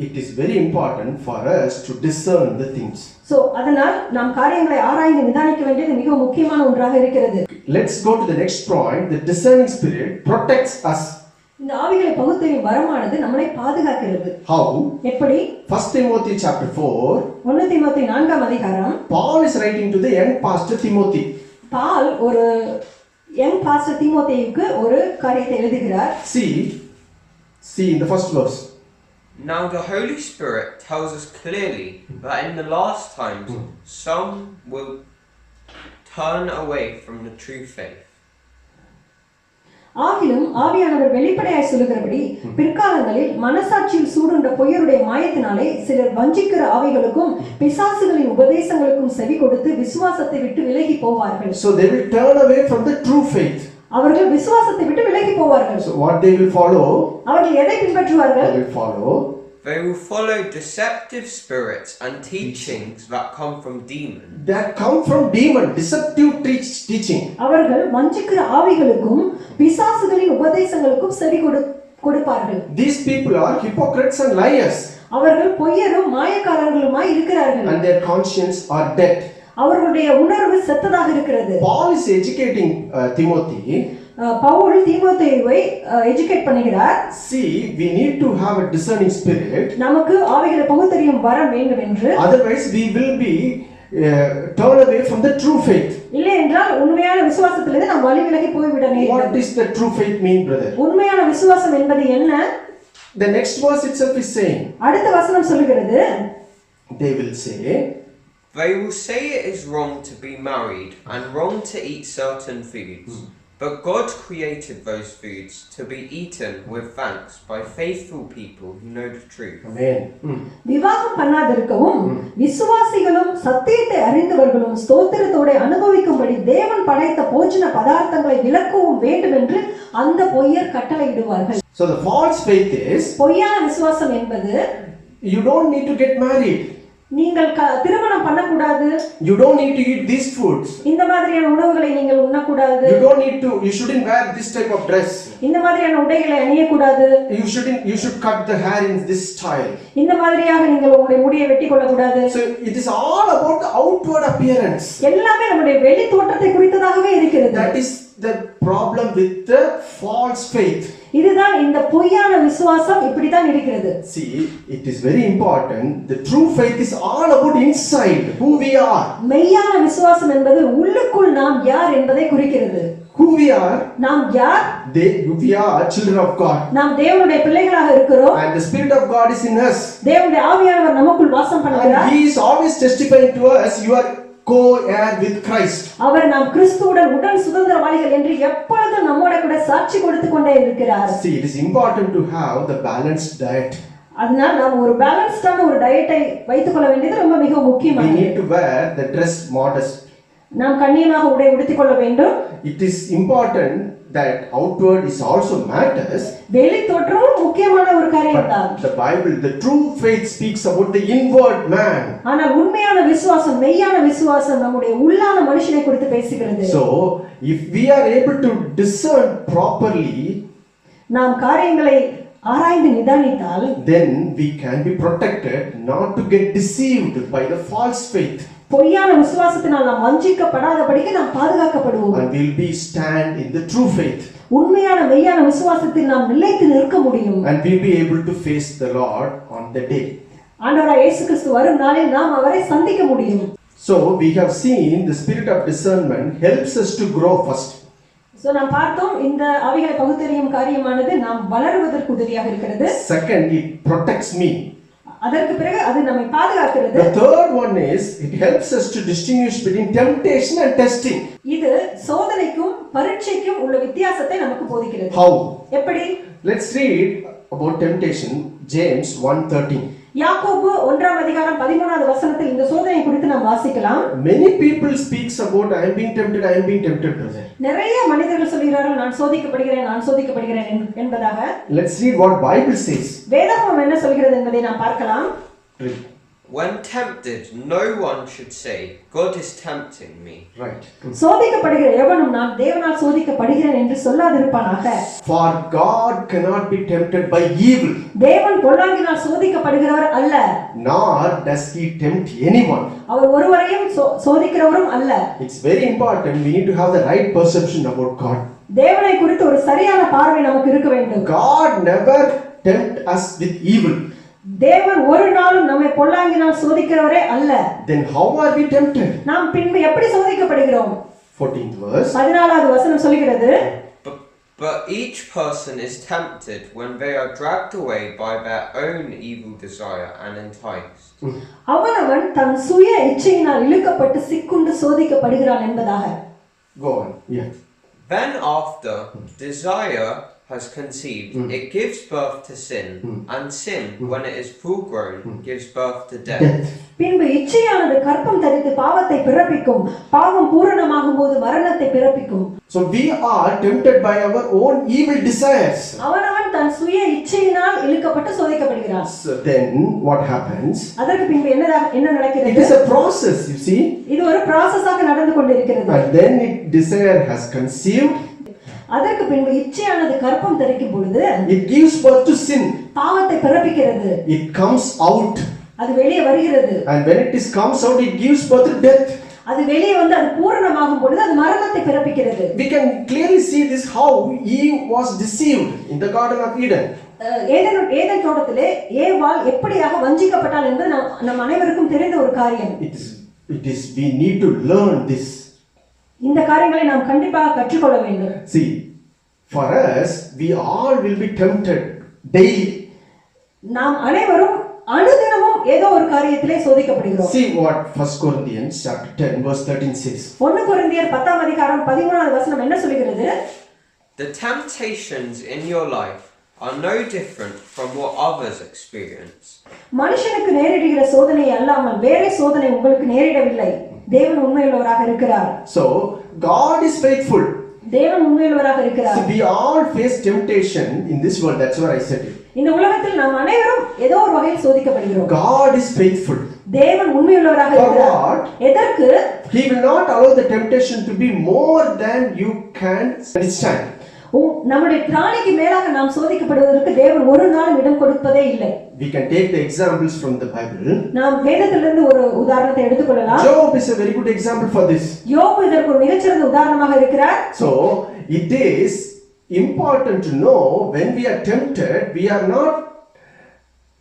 it is very important for us to discern the things. So அதனால் நாம் காரியங்களை ஆராய்ந்து நிதானிக்க வேண்டியது மிக முக்கியமான ஒன்றாக இருக்கிறது. Let's go to the next point. The discerning spirit protects us. இந்த ஆவிகளை பகுத்தறியும் வரமானது நம்மை பாதுகாக்கிறது. How? எப்படி? 1 Timothy chapter 4. 1 தீமோத்தேயு 4ஆம் அதிகாரம். Paul is writing to the young pastor Timothy. பால் ஒரு யங் பாஸ்டர் தீமோத்தேயுக்கு ஒரு காரியத்தை எழுதுகிறார். See in the first verse. Now the Holy Spirit tells us clearly that in the last times some will turn away from the true faith. ஆகிலும் ஆவியானவர் வெளிப்படையாய் சொல்லுகிறபடி பிற்காலங்களில் மனசாட்சியில் சூடுண்ட பொய்யருடைய மாயத்தினாலே சிலர் வஞ்சிக்கிற ஆவிகளுக்கும் பிசாசுகளின் உபதேசங்களுக்கும் செவி கொடுத்து விசுவாசத்தை விட்டு விலகி போவார்கள். So they will turn away from the true faith. அவர்கள் விசுவாசத்தை விட்டு விலகி போவார்கள். So what they will follow? அவர்கள் எதை பின்பற்றுவார்கள்? They will follow. They will follow deceptive spirits and teachings that come from demons. That come from demon, deceptive teaching. அவர்கள் வஞ்சிக்கிற ஆவிகளுக்கும் பிசாசுகளின் உபதேசங்களுக்கும் செவி கொடுப்பார்கள். These people are hypocrites and liars. அவர்கள் பொய்யரும் மாயக்காரர்களுமாய் இருக்கிறார்கள். And their conscience are dead. அவர்களுடைய உணர்வு செத்ததாக இருக்கிறது. Paul is educating Timothy. பவுல் தீமோத்தேயுவை எஜுகேட் பண்ணுகிறார். See, we need to have a discerning spirit. நமக்கு ஆவிகளை பகுத்தறியும் வரம் வேண்டும் என்று. Otherwise we will be turn away from the true faith. இல்லை என்றால் உண்மையான விசுவாசத்திலிருந்து நாம் வழி விலகி போய்விட நேரிடும். What is the true faith mean, brother? உண்மையான விசுவாசம் என்பது என்ன? The next verse itself is saying. அடுத்த வசனம் சொல்லுகிறது. They will say. They will say it is wrong to be married and wrong to eat certain foods. But God created those foods to be eaten with thanks by faithful people who know the truth. Amen. விவாகம் பண்ணாதிருக்கவும் விசுவாசிகளும் சத்தியத்தை அறிந்தவர்களும் ஸ்தோத்திரத்தோட அனுபவிக்கும்படி தேவன் படைத்த போஜன பதார்த்தங்களை விலக்கவும் வேண்டும் என்று அந்த பொய்யர் கட்டளையிடுவார்கள். So the false faith is, பொய்யான விசுவாசம் என்பது, you don't need to get married. நீங்கள் திருமணம் பண்ணக்கூடாது. You don't need to eat these foods. இந்த மாதிரியான உணவுகளை நீங்கள் உண்ணக்கூடாது. You shouldn't wear this type of dress. இந்த மாதிரியான உடைகளை அணியக்கூடாது. You should cut the hair in this style. இந்த மாதிரியாக நீங்கள் உங்களுடைய முடியை வெட்டி கொள்ளக்கூடாது. So it is all about the outward appearance. எல்லாமே நம்முடைய வெளி தோற்றத்தை குறித்ததாகவே இருக்கிறது. That is the problem with the false faith. இதுதான் இந்த பொய்யான விசுவாசம் இப்படிதான் இருக்கிறது. See, it is very important. The true faith is all about inside, who we are. மெய்யான விசுவாசம் என்பது உள்ளுக்குள் நாம் யார் என்பதை குறிக்கிறது. Who we are? நாம் யார்? We are children of God. நாம் தேவனுடைய பிள்ளைகளாக இருக்கிறோம். And the Spirit of God is in us. தேவனுடைய ஆவியானவர் நமக்குள் வாசம் பண்ணுகிறார். And He is always testifying to us, you are co-heir with Christ. அவர் நாம் கிறிஸ்துவுடன் உடன் சுதந்திரவாளிகள் என்று எப்பொழுதும் நம்மோட கூட சாட்சி கொடுத்து கொண்டே இருக்கிறார். See, it is important to have the balanced diet. அதனால் நாம் ஒரு பேலன்ஸ்டான ஒரு டயட்டை வைத்துக் கொள்ள வேண்டியது ரொம்ப மிக முக்கியமானது. We need to wear the dress modest. நாம் கண்ணியமாக உடை உடுத்திக் கொள்ள வேண்டும். It is important that outward is also matters. வெளி தோற்றமும் முக்கியமான ஒரு காரியம்தான். The Bible, the true faith speaks about the inward man. ஆனால் உண்மையான விசுவாசம், மெய்யான விசுவாசம் நம்முடைய உள்ளான மனுஷனை குறித்து பேசுகிறது. So, if we are able to discern properly, நாம் காரியங்களை ஆராய்ந்து நிதானித்தால், then we can be protected not to get deceived by the false faith. பொய்யான விசுவாசத்தினால் நாம் வஞ்சிக்கப்படாதபடிக்கு நாம் பாதுகாக்கப்படுவோம். And we'll be stand in the true faith. உண்மையான மெய்யான விசுவாசத்தில் நாம் நிலைத்து நிற்க முடியும். And we'll be able to face the Lord on the day. ஆண்டவராகிய இயேசு கிறிஸ்து வரும் நாளில் நாம் அவரை சந்திக்க முடியும். So we have seen the spirit of discernment helps us to grow first. So நாம் பார்த்தோம் இந்த ஆவிகளை பகுத்தறியும் காரியமானது நாம் வளருவதற்கு உதவியாக இருக்கிறது. Second, it protects me. அதற்கு பிறகு அது நம்மை பாதுகாக்கிறது. The third one is it helps us to distinguish between temptation and testing. இது சோதனைக்கும் பரீட்சைக்கும் உள்ள வித்தியாசத்தை நமக்கு போதிக்கிறது. How? எப்படி? Let's read about temptation, James 1:13. யாக்கோபு 1ஆம் அதிகாரம் 13வது வசனத்தில் இந்த சோதனை குறித்து நாம் வாசிக்கலாம். Many people speaks about I am being tempted, brother. நிறைய மனிதர்கள் சொல்கிறார்கள் நான் சோதிக்கப்படுகிறேன் என்பதாக. Let's read what Bible says. வேதாகமம் என்ன சொல்கிறது என்பதை நாம் பார்க்கலாம். Read. When tempted, no one should say, God is tempting me. Right. சோதிக்கப்படுகிற எவனும் நான் தேவனால் சோதிக்கப்படுகிறேன் என்று சொல்லாதிருப்பானாக. For God cannot be tempted by evil. தேவன் பொல்லாங்கினால் சோதிக்கப்படுகிறவர் அல்ல. Nor does he tempt anyone. அவர் ஒருவரையும் சோதிக்கிறவரும் அல்ல. It's very important. We need to have the right perception about God. தேவனை குறித்து ஒரு சரியான பார்வை நமக்கு இருக்க வேண்டும். God never tempt us with evil. தேவன் ஒரு நாளும் நம்மை பொல்லாங்கினால் சோதிக்கிறவரே அல்ல. Then how are we tempted? நாம் பின்பு எப்படி சோதிக்கப்படுகிறோம்? 14th verse. 14வது வசனம் சொல்கிறது. But each person is tempted when they are dragged away by their own evil desire and enticed. அவனவன் தன் சுய இச்சையினால் இழுக்கப்பட்டு சிக்குண்டு சோதிக்கப்படுகிறான் என்பதாக. Go on. Yeah. Then after desire has conceived, it gives birth to sin, and sin, when it is full grown, gives birth to death. பின்பு இச்சையானது கற்பம் தரித்து பாவத்தை பிறப்பிக்கும், பாவம் பூரணமாகும் போது மரணத்தை பிறப்பிக்கும். So we are tempted by our own evil desires. அவனவன் தன் சுய இச்சையினால் இழுக்கப்பட்டு சோதிக்கப்படுகிறான். So then what happens? அதற்கு பின்பு என்ன It நடக்கிறது? is a process, you see. இது ஒரு ப்ராசஸாக நடந்து கொண்டிருக்கிறது. And then desire has conceived. அதற்கு பின்பு இச்சையானது கற்பம் தரிக்கும் பொழுது It gives birth to sin. பாவத்தை பிறப்பிக்கிறது. It comes out. அது வெளியே வருகிறது. And when it comes out, it gives birth to death. அது வெளியே வந்து அது பூரணமாகும் பொழுது அது மரணத்தை பிறப்பிக்கிறது. We can clearly see this how Eve was deceived in the Garden of Eden. Eden தோட்டத்திலே ஏவாள் எப்படியாக வஞ்சிக்கப்பட்டாள் என்பது நம் அனைவருக்கும் தெரிந்த ஒரு காரியம். It is we need to learn this. இந்த காரியங்களை நாம் கண்டிப்பாக கற்றுக்கொள்ள வேண்டும். See, for us, we all will be tempted daily. நாம் அனைவரும் அனுதினமும் ஏதோ ஒரு காரியத்திலே சோதிக்கப்படுகிறோம். See what 1 Corinthians chapter 10 verse 13 says. 1 கொரிந்தியர் 10ஆம் அதிகாரம் 13வது வசனம் என்ன சொல்கிறது? The temptations in your life are no different from what others experience. மனுஷனுக்கு நேரிடுகிற சோதனை அல்லாமல் வேறே சோதனை உங்களுக்கு நேரிடவில்லை. தேவன் உண்மையுள்ளவராக இருக்கிறார். So God is faithful. தேவன் உண்மையுள்ளவராக இருக்கிறார். See, we all face temptation in this world. That's what I said. இந்த உலகத்தில் நாம் அனைவரும் ஏதோ ஒரு வகையில் சோதிக்கப்படுகிறோம். God is faithful. தேவன் உண்மையுள்ளவராக இருக்கிறார். எதற்கு? He will not allow the temptation to be more than you can withstand. நம்முடைய திராணிக்கு மேலாக நாம் சோதிக்கப்படுவதற்கு தேவன் ஒரு நாளும் இடம் கொடுப்பதே இல்லை. We can take the examples from the Bible. நாம் வேதத்திலிருந்து ஒரு உதாரணத்தை எடுத்துக்கொள்ளலாம். Job is a very good example for this. யோபு இதற்கு ஒரு மிகச்சிறந்த உதாரணமாக இருக்கிறார். So it is important to know when we are tempted, we are not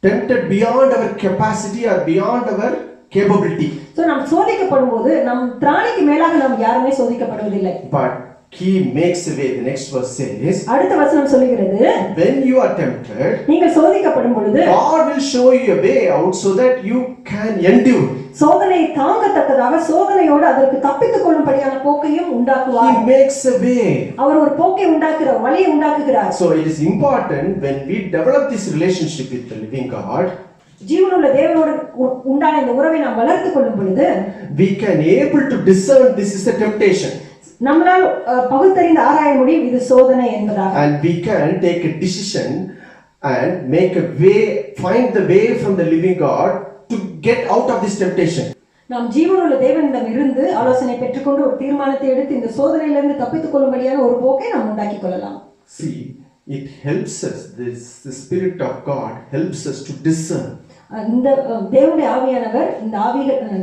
tempted beyond our capacity or beyond our capability. So நாம் சோதிக்கப்படும்போது நம் திராணிக்கு மேலாக நாம் யாருமே சோதிக்கப்படுவதில்லை. But He makes a way. The next verse says, அடுத்த வசனம் சொல்கிறது, when you are tempted, நீங்கள் சோதிக்கப்படும் பொழுது God will show you a way out so that you can endure. சோதனையை தாங்கத்தக்கதாக சோதனையோடு அதற்கு தப்பித்துக் கொள்ளும்படியான போக்கையும் உண்டாக்குவார். He makes a way. அவர் ஒரு போக்கை உண்டாக்குறார், வழியை உண்டாக்குகிறார். So it is important when we develop this relationship with the living God, ஜீவனுள்ள தேவனோடு உண்டான இந்த உறவை நாம் வளர்த்துக் கொள்ளும் பொழுது we can able to discern this is a temptation. நம்மால் பகுத்தறிந்து ஆராய முடியும் இது சோதனை என்பதாக. And we can take a decision and make a way, find the way from the living God to get out of this temptation. நாம் ஜீவனுள்ள தேவனிடம் இருந்து ஆலோசனை பெற்றுக்கொண்டு ஒரு தீர்மானத்தை எடுத்து இந்த சோதனையிலிருந்து தப்பித்துக் கொள்ளும்படியான ஒரு போக்கை நாம் உண்டாக்கிக் கொள்ளலாம். See, it helps us, the Spirit of God helps us to discern. இந்த தேவனுடைய ஆவியானவர் இந்த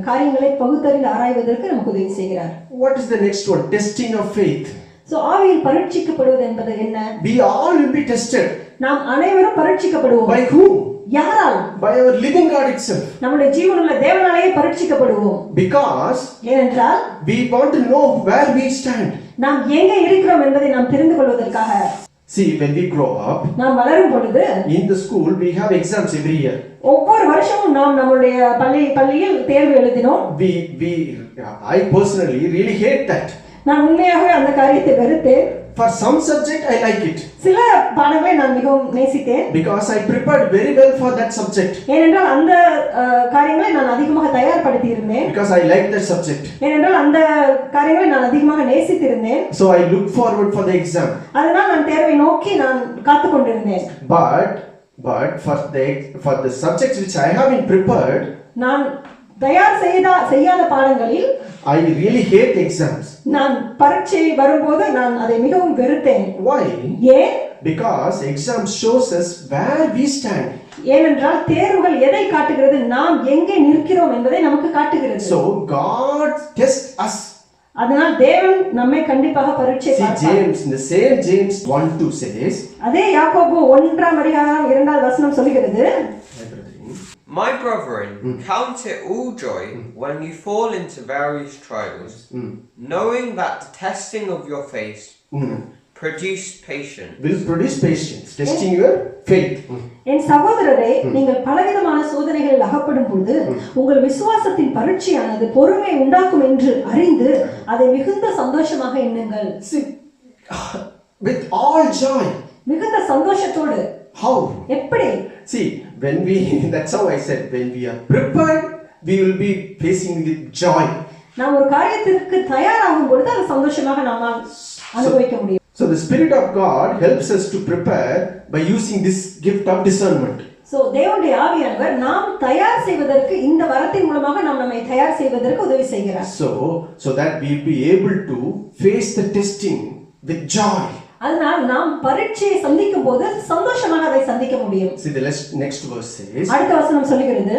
காரியங்களை பகுத்தறிந்து ஆராய்வதற்கு நமக்கு உதவி செய்கிறார். What is the next one? Testing of faith. So ஆவியில் பரீட்சிக்கப்படுவது என்பது என்ன? We all will be tested. நாம் அனைவரும் பரீட்சிக்கப்படுவோம். By whom? யாரால்? By our living God itself. நம்முடைய ஜீவனுள்ள தேவனாலேயே பரீட்சிக்கப்படுவோம். Because ஏனென்றால் we want to know where we stand. நாம் எங்கே இருக்கிறோம் என்பதை நாம் தெரிந்து கொள்வதற்காக. See, when we grow up, நாம் வளரும் பொழுது in the school we have exams every year. ஒவ்வொரு வருஷமும் நாம் நம்முடைய பள்ளியில் தேர்வு எழுதினோம். I personally really hate that. நான் உண்மையாகவே அந்த காரியத்தை வெறுத்தேன். For some subject I like it. சில பாடங்களை நான் மிகவும் நேசித்தேன். Because I prepared very well for that subject. ஏனென்றால் அந்த காரியங்களை நான் அதிகமாக தயார்படுத்தி இருந்தேன். Because I like that subject. ஏனென்றால் அந்த காரியங்களை நான் அதிகமாக நேசித்திருந்தேன். So I look forward for the exam. அதனால் நான் தேர்வை நோக்கி நான் காத்துக் கொண்டிருந்தேன். But for the subjects which I have been prepared, நான் தயார் செய்யாத பாடங்களில் I really hate exams. நான் பரீட்சை வரும்போது நான் அதை மிகவும் வெறுத்தேன். Why? ஏன்? Because exam shows us where we stand. ஏனென்றால் தேர்வுகள் எதை காட்டுகிறது? நாம் எங்கே நிற்கிறோம் என்பதை நமக்கு காட்டுகிறது. So God tests us. அதனால் தேவன் நம்மை கண்டிப்பாக பரீட்சை பார்ப்பார். James, in the same James 1:2 says, அதே யாக்கோபு 1ஆம் அதிகாரம் 2வது வசனம் சொல்கிறது, My brethren, count it all joy when you fall into various trials, knowing that the testing of your faith produce patience. Will produce patience, testing your faith. என் சகோதரரே, நீங்கள் பலவிதமான சோதனைகளில் அகப்படும் பொழுது உங்கள் விசுவாசத்தின் பரீட்சையானது பொறுமை உண்டாக்கும் என்று அறிந்து அதை மிகுந்த சந்தோஷமாக எண்ணுங்கள். See, with all joy. மிகுந்த சந்தோஷத்தோடு. How? எப்படி? See, when we, that's how I said, when we are prepared, we will be facing with joy. நாம் ஒரு காரியத்திற்கு தயாராகும் பொழுது அது சந்தோஷமாக நாம் அனுபவிக்க முடியும். So the Spirit of God helps us to prepare by using this gift of discernment. So தேவனுடைய ஆவியானவர் நாம் தயார் செய்வதற்கு இந்த வரத்தின் மூலமாக நாம் நம்மை தயார் செய்வதற்கு உதவி செய்கிறார். So that we will be able to face the testing with joy. அதனால் நாம் பரீட்சையை சந்திக்கும் போது சந்தோஷமாக அதை சந்திக்க முடியும். See the next verse says. அடுத்த வசனம் சொல்கிறது.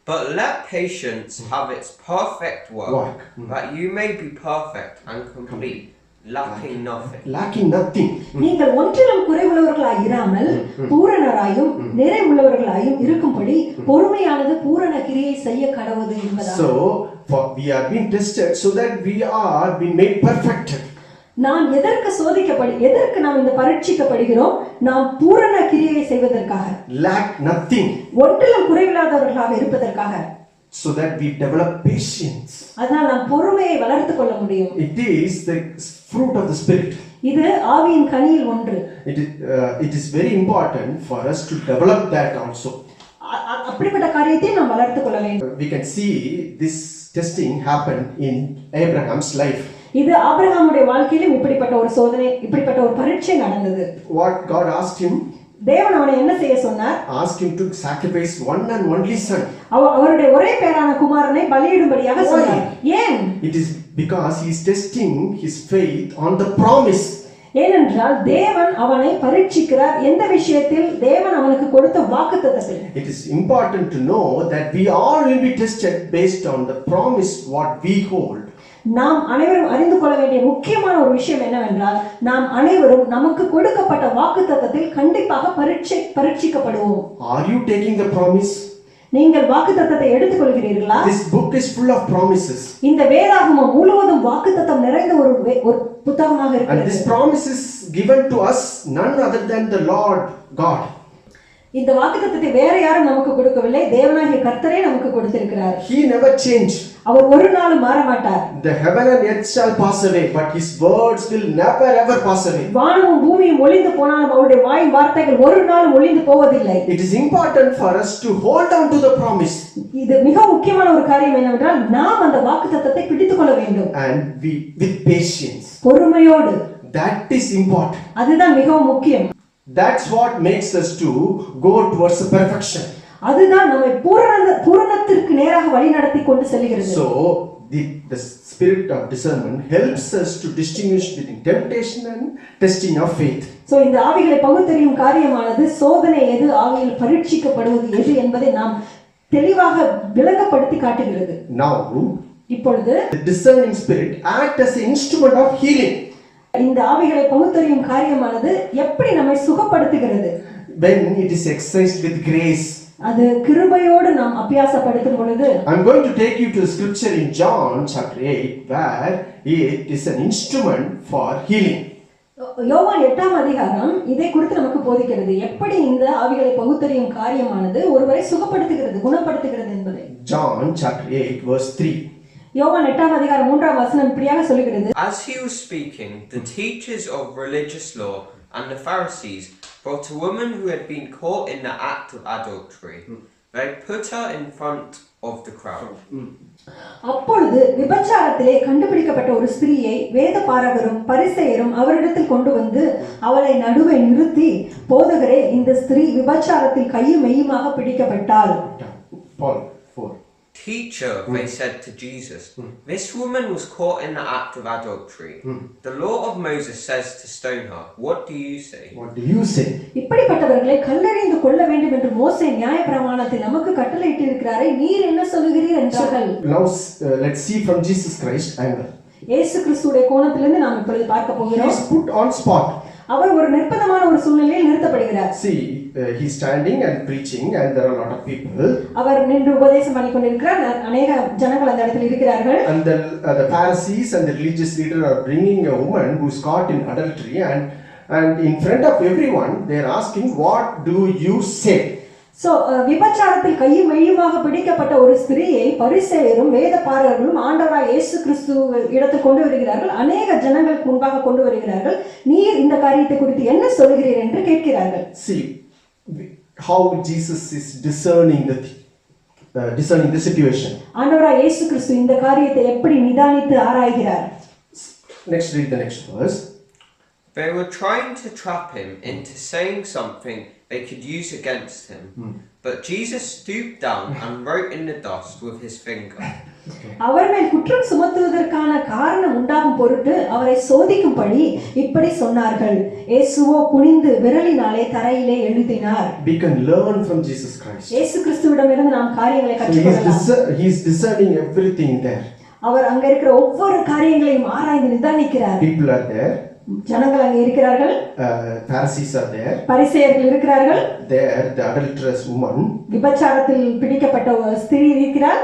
But let patience have its perfect work, that you may be perfect and complete, lacking nothing. Lacking nothing. நீங்கள் ஒன்றிலும் குறைவுள்ளவர்களாய் இராமல் பூரணராயும் நிறைவுள்ளவர்களாயும் இருக்கும்படி பொறுமையானது பூரண கிரியை செய்ய கடவுது என்பதால். So we are being tested so that we are being made perfected. நாம் எதற்கு நாம் இந்த பரீட்சிக்கப்படுகிறோம்? நாம் பூரண கிரியை செய்வதற்காக. Lack nothing. ஒன்றிலும் குறைவில்லாதவர்களாக இருப்பதற்காக. So that we develop patience. அதனால் நாம் பொறுமையை வளர்த்துக் கொள்ள முடியும். It is the fruit of the Spirit. இது ஆவியின் கனியில் ஒன்று. It is very important for us to develop that also. அப்படிப்பட்ட காரியத்தை நாம் வளர்த்துக் கொள்ள வேண்டும். We can see this testing happened in Abraham's life. இது ஆபிரகாமுடைய வாழ்க்கையிலும் இப்படிப்பட்ட ஒரு சோதனை, இப்படிப்பட்ட ஒரு பரீட்சை நடந்தது. What God asked him? தேவன் அவனை என்ன செய்ய சொன்னார்? Asked him to sacrifice one and only son. அவருடைய ஒரே பேரான குமாரனை பலியிடும்படியாக சொன்னார். ஏன்? It is because he is testing his faith on the promise. ஏனென்றால் தேவன் அவனை பரீட்சிக்கிறார் எந்த விஷயத்தில்? தேவன் அவனுக்கு கொடுத்த வாக்குத்தத்தத்தில். It is important to know that we all will be tested based on the promise what we hold. நாம் அனைவரும் அறிந்து கொள்ள வேண்டிய முக்கியமான ஒரு விஷயம் என்னவென்றால் நாம் அனைவரும் நமக்கு கொடுக்கப்பட்ட வாக்குத்தத்தத்தில் கண்டிப்பாக பரீட்சிக்கப்படுவோம். Are you taking the promise? நீங்கள் வாக்குத்தத்தத்தை எடுத்துக்கொள்கிறீர்களா? This book is full of promises. இந்த வேதாகமம் முழுவதும் வாக்குத்தத்தம் நிறைந்த ஒரு புத்தகமாக இருக்கிறது. And this promise is given to us none other than the Lord God. இந்த வாக்குத்தத்தத்தை வேற யாரும் நமக்கு கொடுக்கவில்லை, தேவனாகிய கர்த்தரே நமக்கு கொடுத்திருக்கிறார். He never changed. அவர் ஒரு நாளும் மாற மாட்டார். The heaven and earth shall pass away, but his words will never ever pass away. வானமும் பூமியும் ஒளிந்து போனாலும் அவருடைய வாயின் வார்த்தைகள் ஒரு நாளும் ஒளிந்து போவதில்லை. It is important for us to hold on to the promise. இது மிக முக்கியமான ஒரு காரியம் என்னவென்றால் நாம் அந்த வாக்குத்தத்தத்தை பிடித்துக் கொள்ள வேண்டும். And we with patience. பொறுமையோடு. That is important. அதுதான் மிகவும் முக்கியம். That's what makes us to go towards the perfection. அதுதான் நம்மை பூரணத்திற்கு நேராக வழி நடத்தி கொண்டு செல்கிறது. So the spirit of discernment helps us to distinguish between temptation and testing of faith. So இந்த ஆவிகளை பகுத்தறியும் காரியமானது சோதனை எது, ஆவியில் பரீட்சிக்கப்படுவது எது என்பதை நாம் தெளிவாக விளங்கப்படுத்தி காட்டுகிறது. Now இப்பொழுது the discerning spirit act as an instrument of healing. இந்த ஆவிகளை பகுத்தறியும் காரியமானது எப்படி நம்மை சுகப்படுத்துகிறது? When it is exercised with grace. அது கிருபையோடு நாம் அபியாசப்படுத்தும் பொழுது. I'm going to take you to the scripture in John chapter 8 where it is an instrument for healing. யோவான் 8ஆம் அதிகாரம் இதை குறித்து நமக்கு போதிக்கிறது, எப்படி இந்த ஆவிகளை பகுத்தறியும் காரியமானது ஒருவரை சுகப்படுத்துகிறது, குணப்படுத்துகிறது என்பதை. John chapter 8 verse 3. யோவான் 8ஆம் அதிகாரம் 3ஆம் வசனம் இப்படியாக சொல்கிறது. As he was speaking, the teachers of religious law and the Pharisees brought a woman who had been caught in the act of adultery. They put her in front of the crowd. அப்பொழுது விபச்சாரத்திலே கண்டுபிடிக்கப்பட்ட ஒரு ஸ்திரீயை வேத பாரகரும் பரிசேயரும் அவரிடத்தில் கொண்டு வந்து அவளை நடுவே நிறுத்தி, போதகரே, இந்த ஸ்திரீ விபச்சாரத்தில் கையும் மெய்யுமாக பிடிக்கப்பட்டாள். Paul 4. Teacher, they said to Jesus, this woman was caught in the act of adultery. The law of Moses says to stone her. What do you say? What do you say? இப்படிப்பட்டவர்களை கல்லெறிந்து கொள்ள வேண்டும் என்று மோசே நியாயப்பிரமாணத்தில் நமக்கு கட்டளையிட்டு இருக்கிறாரே, நீர் என்ன சொல்கிறீர் என்றார்கள். Now let's see from Jesus Christ angle. இயேசு கிறிஸ்துவின் கோணத்திலிருந்து நாம் இப்பொழுது பார்க்க போகிறோம். He is put on spot. அவர் ஒரு நிர்பந்தமான ஒரு சூழ்நிலையில் நிறுத்தப்படுகிறார். See, he's standing and preaching, and there are a lot of people. அவர் நின்று உபதேசம் பண்ணி கொண்டிருக்கிறார். அநேக ஜனங்கள் அந்த இடத்தில் இருக்கிறார்கள். And the Pharisees and the religious leader are bringing a woman who's caught in adultery, and in front of everyone they are asking, what do you say? So விபச்சாரத்தில் கையும் மெய்யுமாக பிடிக்கப்பட்ட ஒரு ஸ்திரீயை பரிசேயரும் வேதபாரகர்களும் ஆண்டவராய் இயேசு கிறிஸ்து இடத்தில் கொண்டு வருகிறார்கள். அநேக ஜனங்களுக்கு முன்பாக கொண்டு வருகிறார்கள். நீர் இந்த காரியத்தை குறித்து என்ன சொல்கிறீர் என்று கேட்கிறார்கள். See how Jesus is discerning the situation. ஆண்டவராய் இயேசு கிறிஸ்து இந்த காரியத்தை எப்படி நிதானித்து ஆராய்கிறார். Next, read the next verse. They were trying to trap him into saying something they could use against him. But Jesus stooped down and wrote in the dust with his finger. அவர் மேல் குற்றம் சுமத்துவதற்கான காரணம் உண்டாகும் பொருட்டு அவரை சோதிக்கும்படி இப்படி சொன்னார்கள். இயேசுவோ குனிந்து விரலினாலே தரையிலே எழுதினார். We can learn from Jesus Christ. இயேசு கிறிஸ்துவிடமிருந்து நாம் காரியங்களை கற்றுக்கொள்ளலாம். He is discerning everything there. அவர் அங்க இருக்கிற ஒவ்வொரு காரியங்களையும் ஆராய்ந்து நிதானிக்கிறார். People are there. ஜனங்கள் அங்கே இருக்கிறார்கள். Pharisees are there. பரிசேயர்கள் இருக்கிறார்கள். There, the adulterous woman. விபச்சாரத்தில் பிடிக்கப்பட்ட ஒரு ஸ்திரீ இருக்கிறார்.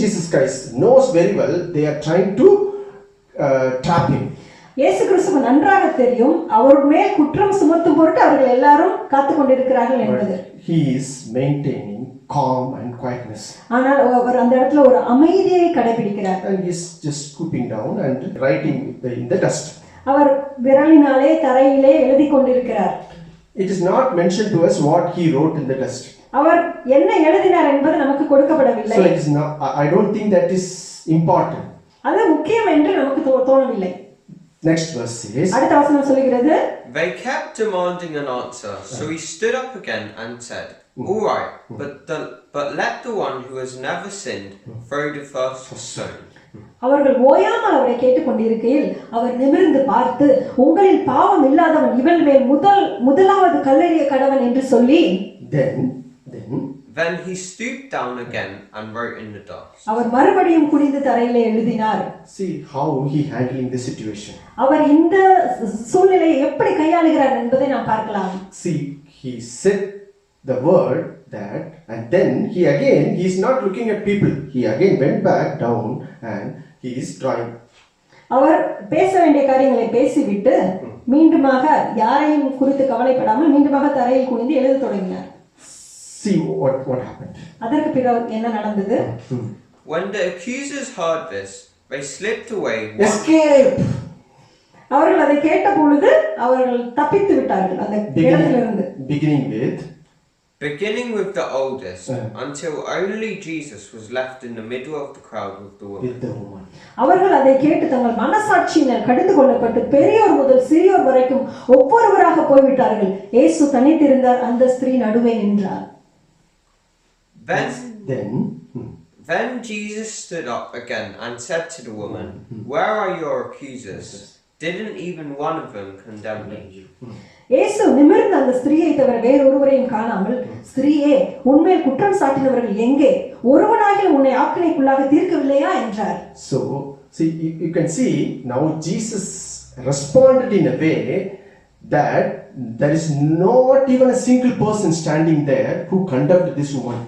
Jesus Christ knows very well they are trying to trap him. இயேசு கிறிஸ்துவுக்கு நன்றாக தெரியும் அவர் மேல் குற்றம் சுமத்தும் பொருட்டு அவர்கள் எல்லாரும் காத்துக் கொண்டிருக்கிறார்கள் என்பது. He is maintaining calm and quietness. ஆனால் அவர் அந்த இடத்துல ஒரு அமைதியை கடைபிடிக்கிறார். And he is just scooping down and writing in the dust. அவர் விரலினாலே தரையிலே எழுதி கொண்டிருக்கிறார். It is not mentioned to us what he wrote in the dust. அவர் என்ன எழுதினார் என்பது நமக்கு கொடுக்கப்படவில்லை. So it is not, I don't think that is important. அது முக்கியம் என்று நமக்கு தோணவில்லை. Next verse says, அடுத்த வசனம் சொல்கிறது, They kept demanding an answer, so he stood up again and said, all right, but let the one who has never sinned throw the first stone. அவர்கள் ஓயாமல் அவரை கேட்டுக்கொண்டிருக்கையில் அவர் நிமிர்ந்து பார்த்து உங்களில் பாவம் இல்லாதவன் இவன் மேல் முதலாவது கல்லெறிய கடவன் என்று சொல்லி Then he stooped down again and wrote in the dust. அவர் மறுபடியும் குனிந்து தரையிலே எழுதினார். See how he handling the situation. அவர் இந்த சூழ்நிலையை எப்படி கையாளுகிறார் என்பதை நாம் பார்க்கலாம். See, he said the word that, and then he is not looking at people. He again went back down and he is drawing. அவர் பேச வேண்டிய காரியங்களை பேசிவிட்டு மீண்டுமாக யாரையும் குறித்து கவலைப்படாமல் மீண்டுமாக தரையில் குனிந்து எழுத தொடங்கினார். See what happened. அதற்கு பிறகு என்ன நடந்தது? When the accusers heard this, they slipped away. Escape. அவர்கள் அதை கேட்ட பொழுது அவர்கள் தப்பித்து விட்டார்கள் அந்த இடத்திலிருந்து. Beginning with the oldest, until only Jesus was left in the middle of the crowd with the woman. அவர்கள் அதை கேட்டு தங்கள் மனசாட்சியினர் கடிந்து கொள்ளப்பட்டு பெரியோர் முதல் சிறியோர் வரைக்கும் ஒவ்வொருவராக போய்விட்டார்கள். இயேசு தனித்திருந்தார், அந்த ஸ்திரீ நடுவே நின்றார். Then Jesus stood up again and said to the woman, where are your accusers? Didn't even one of them condemn you? இயேசு நிமிர்ந்து அந்த ஸ்திரீயை தவிர வேறொருவரையும் காணாமல், ஸ்திரீயே உன்மேல் குற்றம் சாட்டினவர்கள் எங்கே? ஒருவனாகிலும் உன்னை ஆக்கினைக்குள்ளாக தீர்க்கவில்லையா என்றார். So see, you can see now Jesus responded in a way that there is not even a single person standing there who condemned this woman.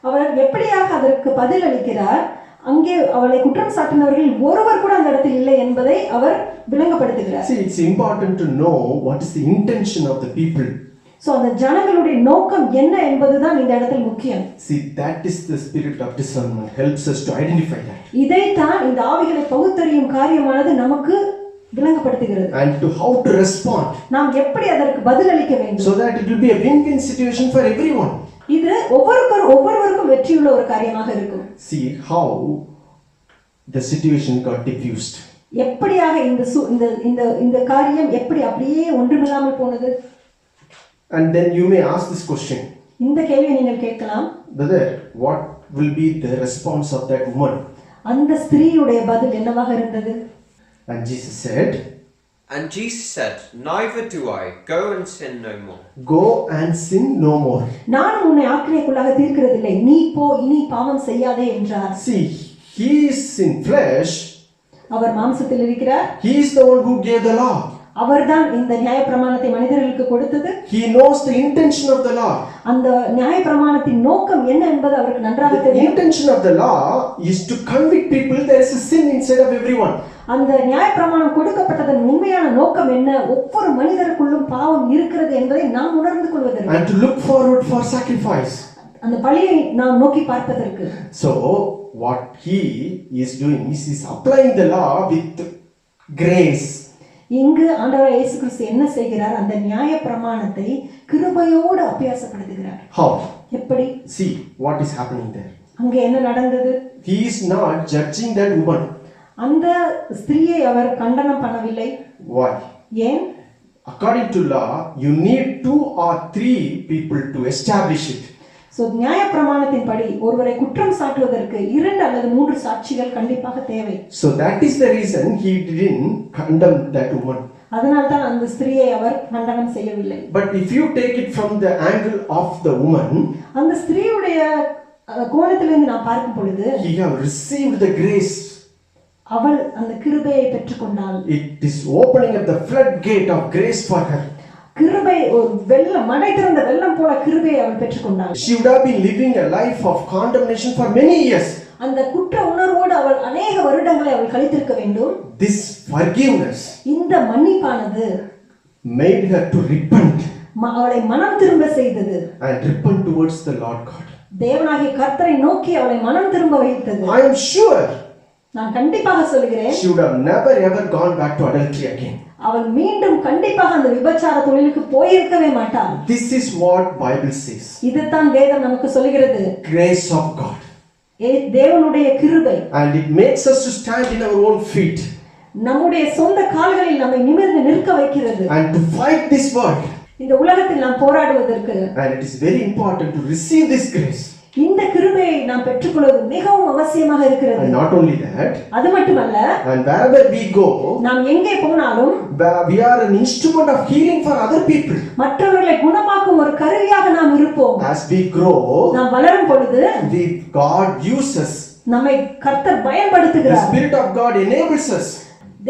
அவர் எப்படியாக அதற்கு பதில் அளிக்கிறார்? அங்கே அவளை குற்றம் சாட்டினவர்கள் ஒருவர் கூட அந்த இடத்தில் இல்லை என்பதை அவர் விளங்கப்படுத்துகிறார். See, it's important to know what is the intention of the people. So அந்த ஜனங்களுடைய நோக்கம் என்ன என்பதுதான் இந்த இடத்தில் முக்கியம். See, that is the spirit of discernment, helps us to identify that. இதைத்தான் இந்த ஆவிகளை பகுத்தறியும் காரியமானது நமக்கு விளங்கப்படுத்துகிறது. And to how to respond. நாம் எப்படி அதற்கு பதில் அளிக்க வேண்டும். So that it will be a win-win situation for everyone. இது ஒவ்வொருவருக்கும் வெற்றியுள்ள ஒரு காரியமாக இருக்கும். See how the situation got diffused. எப்படியாக இந்த காரியம் எப்படி அப்படியே ஒன்றுமில்லாமல் போனது? And then you may ask this question. இந்த கேள்வியை நீங்கள் கேட்கலாம். Brother, what will be the response of that woman? அந்த ஸ்திரீயுடைய பதில் என்னவாக இருந்தது? And Jesus said, neither do I. Go and sin no more. Go and sin no more. நான் உன்னை ஆக்கினைக்குள்ளாக தீர்க்கிறதில்லை, நீ போ, இனி பாவம் செய்யாதே என்றார். See, he is in flesh. அவர் மாம்சத்தில் இருக்கிறார். He is the one who gave the law. அவர்தான் இந்த நியாயப்பிரமாணத்தை மனிதர்களுக்கு கொடுத்தது. He knows the intention of the law. அந்த நியாயப்பிரமாணத்தின் நோக்கம் என்ன என்பது அவருக்கு நன்றாக The தெரியும். intention of the law is to convict people there is a sin inside of everyone. அந்த நியாயப்பிரமாணம் கொடுக்கப்பட்டதன் உண்மையான நோக்கம் என்ன? ஒவ்வொரு மனிதருக்குள்ளும் பாவம் இருக்கிறது என்பதை நாம் உணர்ந்து கொள்வதற்கு, And to look forward for sacrifice. அந்த பலியை நாம் நோக்கி பார்ப்பதற்கு. So what he is doing is he is applying the law with grace. இங்கு ஆண்டவர் இயேசு கிறிஸ்து என்ன செய்கிறார்? அந்த நியாயப்பிரமாணத்தை கிருபையோடு அபியாசப்படுத்துகிறார். How? எப்படி? See what is happening there. அங்கே என்ன நடந்தது? He is not judging that woman. அந்த ஸ்திரியை அவர் கண்டனம் பண்ணவில்லை. Why? ஏன்? According to law, you need 2 or 3 people to establish it. So நியாயப்பிரமாணத்தின்படி ஒருவரை குற்றம் சாட்டுவதற்கு 2 அல்லது 3 சாட்சிகள் கண்டிப்பாக தேவை. So that is the reason he didn't condemn that woman. அதனால்தான் அந்த ஸ்திரியை அவர் கண்டனம் செய்யவில்லை. But if you take it from the angle of the woman, அந்த ஸ்திரியுடைய கோணத்திலிருந்து நாம் பார்க்கும் பொழுது, he have received the grace. அவள் அந்த கிருபையை பெற்றுக்கொண்டாள். It is opening up the floodgate of grace for her. கிருபை ஒரு வெள்ளம், மடை திறந்த வெள்ளம் போல கிருபையை அவள் பெற்றுக்கொண்டாள். She would have been living a life of condemnation for many years. அந்த குற்ற உணர்வோடு அவள் அநேக வருடங்களை அவள் கழித்திருக்க வேண்டும். This forgiveness இந்த மன்னிப்பானது made her to repent அவளை மனம் திரும்ப செய்தது. and repent towards the Lord God. தேவனாகிய கர்த்தரை நோக்கி அவளை மனம் திரும்ப வைத்தது. I am sure நான் கண்டிப்பாக சொல்கிறேன், she would have never ever gone back to adultery again. அவள் மீண்டும் கண்டிப்பாக அந்த விபச்சார தொழிலுக்கு போயிருக்கவே மாட்டாள். This is what Bible says. இதுதான் வேதம் நமக்கு சொல்கிறது. Grace of God. தேவனுடைய கிருபை. And it makes us to stand in our own feet. நம்முடைய சொந்த கால்களில் நம்மை நிமிர்ந்து நிற்க வைக்கிறது. And to fight this world. இந்த உலகத்தில் நாம் போராடுவதற்கு. And it is very important to receive this grace. இந்த கிருபையை நாம் பெற்றுக்கொள்வது மிகவும் அவசியமாக இருக்கிறது. And not only that, அது மட்டுமல்ல, and wherever we go, நாம் எங்கே போனாலும் we are an instrument of healing for other people. மற்றவர்களை குணமாக்கும் ஒரு கருவியாக நாம் இருப்போம். As we grow, நாம் வளரும் பொழுது God uses, நம்மை கர்த்தர் the பயன்படுத்துகிறார். Spirit of God enables us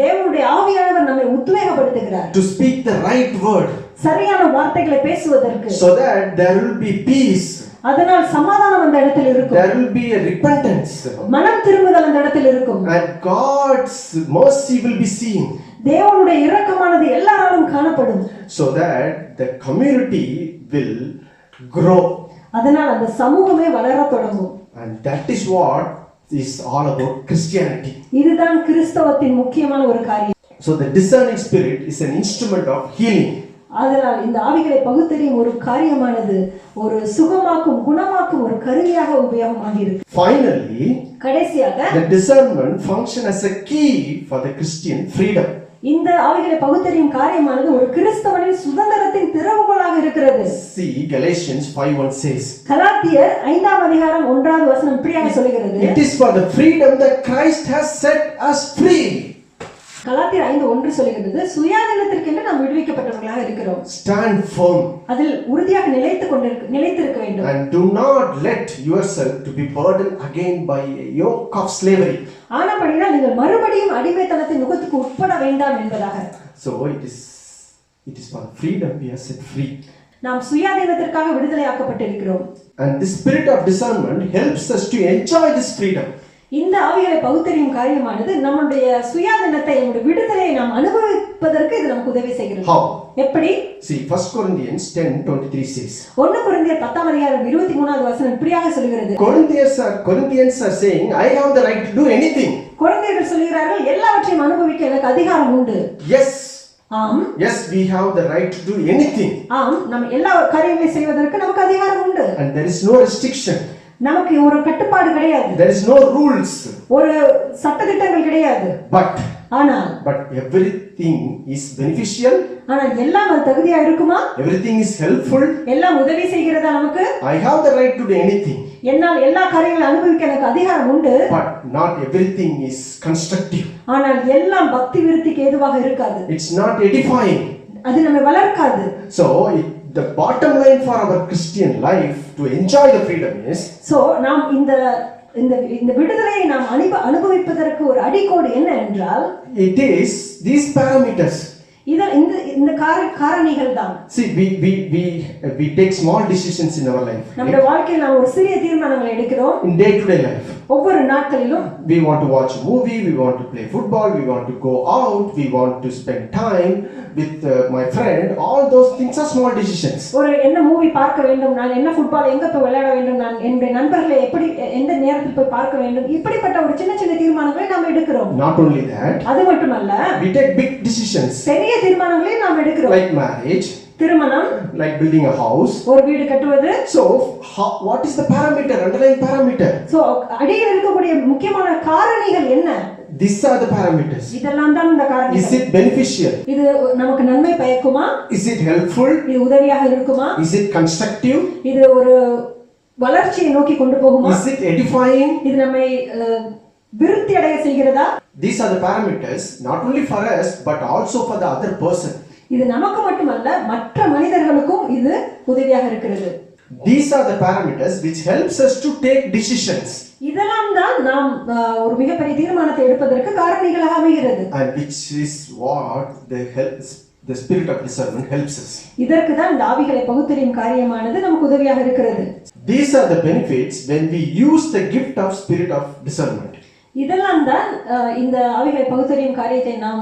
தேவனுடைய ஆவியானவர் நம்மை உத்வேகப்படுத்துகிறார் to speak the right word, சரியான வார்த்தைகளை பேசுவதற்கு. so that there will be peace, அதனால் சமாதானம் அந்த இடத்தில் இருக்கும். there will be a repentance, மனம் திரும்புதல் அந்த இடத்தில் இருக்கும். and God's mercy will be seen, தேவனுடைய இரக்கமானது எல்லாராலும் காணப்படும். so that the community will grow. அதனால் அந்த சமூகமே வளரத் தொடங்கும். And that is what is all about Christianity. இதுதான் கிறிஸ்தவத்தின் முக்கியமான ஒரு காரியம். So the discerning spirit is an instrument of healing. அதனால் இந்த ஆவிகளை பகுத்தறியும் ஒரு காரியமானது ஒரு சுகமாக்கும் குணமாக்கும் ஒரு கருவியாக உபயோகமாகிறது. Finally, கடைசியாக the discernment function as a key for the Christian freedom. இந்த ஆவிகளை பகுத்தறியும் காரியமானது ஒரு கிறிஸ்தவனின் சுதந்திரத்தின் திறவுகோலாக இருக்கிறது. See Galatians 5:1 says, கலாத்தியர் 5ஆம் அதிகாரம் 1வது வசனம் இப்படியாக சொல்கிறது, it is for the freedom that Christ has set us free. கலாத்தியர் 5:1 சொல்கிறது, சுயாதீனத்திற்கென்று நாம் விடுவிக்கப்பட்டவர்களாக இருக்கிறோம். Stand firm அதில் உறுதியாக நிலைத்திருக்க வேண்டும். and do not let yourself to be burdened again by a yoke of slavery. ஆனபடியால் நீங்கள் மறுபடியும் அடிமைத்தனத்தின் நுகத்துக்கு உட்பட வேண்டாம் என்பதாக. So it is for freedom we are set free. நாம் சுயாதீனத்திற்காக விடுதலையாக்கப்பட்டிருக்கிறோம். And the spirit of discernment helps us to enjoy this freedom. இந்த ஆவிகளை பகுத்தறியும் காரியமானது நம்முடைய சுயாதீனத்தை, நம்முடைய விடுதலையை நாம் அனுபவிப்பதற்கு இது நமக்கு உதவி செய்கிறது. How? எப்படி? See 1 Corinthians 10:23 says, 1 கொரிந்தியர் 10ஆம் அதிகாரம் 23வது வசனம் இப்படியாக சொல்கிறது, Corinthians are saying, I have the right to do anything. கொரிந்தியர்கள் சொல்கிறார்கள், எல்லாவற்றையும் அனுபவிக்க எனக்கு அதிகாரம் உண்டு. Yes. ஆம். Yes, we have the right to do anything. ஆம், நாம் எல்லா காரியங்களையும் செய்வதற்கு நமக்கு அதிகாரம் உண்டு. And there is no restriction. நமக்கு ஒரு கட்டுப்பாடு கிடையாது. There is no rules. ஒரு சட்டதிட்டங்கள் கிடையாது. But everything is beneficial. ஆனால் எல்லாம் அது தகுதியா இருக்குமா? Everything is helpful. எல்லாம் உதவி செய்கிறதா நமக்கு? I have the right to do anything. என்னால் எல்லா காரியங்களையும் அனுபவிக்க எனக்கு அதிகாரம் உண்டு. But not everything is constructive. ஆனால் எல்லாம் பக்தி விருத்திக்கு ஏதுவாக இருக்காது. It's not edifying. அது நம்மை வளர்க்காது. So the bottom line for our Christian life to enjoy the freedom is, நாம் இந்த விடுதலையை நாம் அனுபவிப்பதற்கு ஒரு அடிக்கோடு என்ன என்றால், it is these parameters. இந்த காரணிகள் தான். See, we take small decisions in our life. நம்முடைய வாழ்க்கையில் நாம் ஒரு சிறிய தீர்மானங்களை எடுக்கிறோம். In day-to-day life. ஒவ்வொரு நாட்களிலும் We want to watch a movie, we want to play football, we want to go out, we want to spend time with my friend. All those things are small decisions. ஒரு என்ன movie பார்க்க வேண்டும், நான் என்ன football எங்க போய் விளையாட வேண்டும், நான் என்னுடைய நண்பர்களை எப்படி எந்த நேரத்தில் போய் பார்க்க வேண்டும், இப்படிப்பட்ட ஒரு சின்ன சின்ன தீர்மானங்களை நாம் எடுக்கிறோம். Not only that, அது மட்டுமல்ல, we take big decisions. பெரிய தீர்மானங்களை நாம் எடுக்கிறோம். Like marriage, திருமணம், like building a house. ஒரு வீடு கட்டுவது. So, what is the parameter, underlying parameter? So அடியில் இருக்கக்கூடிய முக்கியமான காரணிகள் என்ன? These are the parameters. இதெல்லாம் தான் இந்த காரணிகள். Is it beneficial? இது நமக்கு நன்மை பயக்குமா? Is it helpful? இது உதவியாக இருக்குமா? Is it constructive? இது ஒரு வளர்ச்சியை நோக்கி கொண்டு போகுமா? Is it edifying? இது நம்மை விருத்தி அடைய செய்கிறதா? These are the parameters not only for us but also for the other person. இது நமக்கு மட்டுமல்ல, மற்ற மனிதர்களுக்கும் இது உதவியாக இருக்கிறது. These are the parameters which helps us to take decisions. இதெல்லாம் தான் நாம் ஒரு மிகப்பெரிய தீர்மானத்தை எடுப்பதற்கு காரணிகளாக அமைகிறது. And which is what the spirit of discernment helps us. இதற்கு தான் இந்த ஆவிகளை பகுத்தறியும் காரியமானது நமக்கு உதவியாக இருக்கிறது. These are the benefits when we use the gift of spirit of discernment. இதெல்லாம் தான் இந்த ஆவிகளை பகுத்தறியும் காரியத்தை நாம்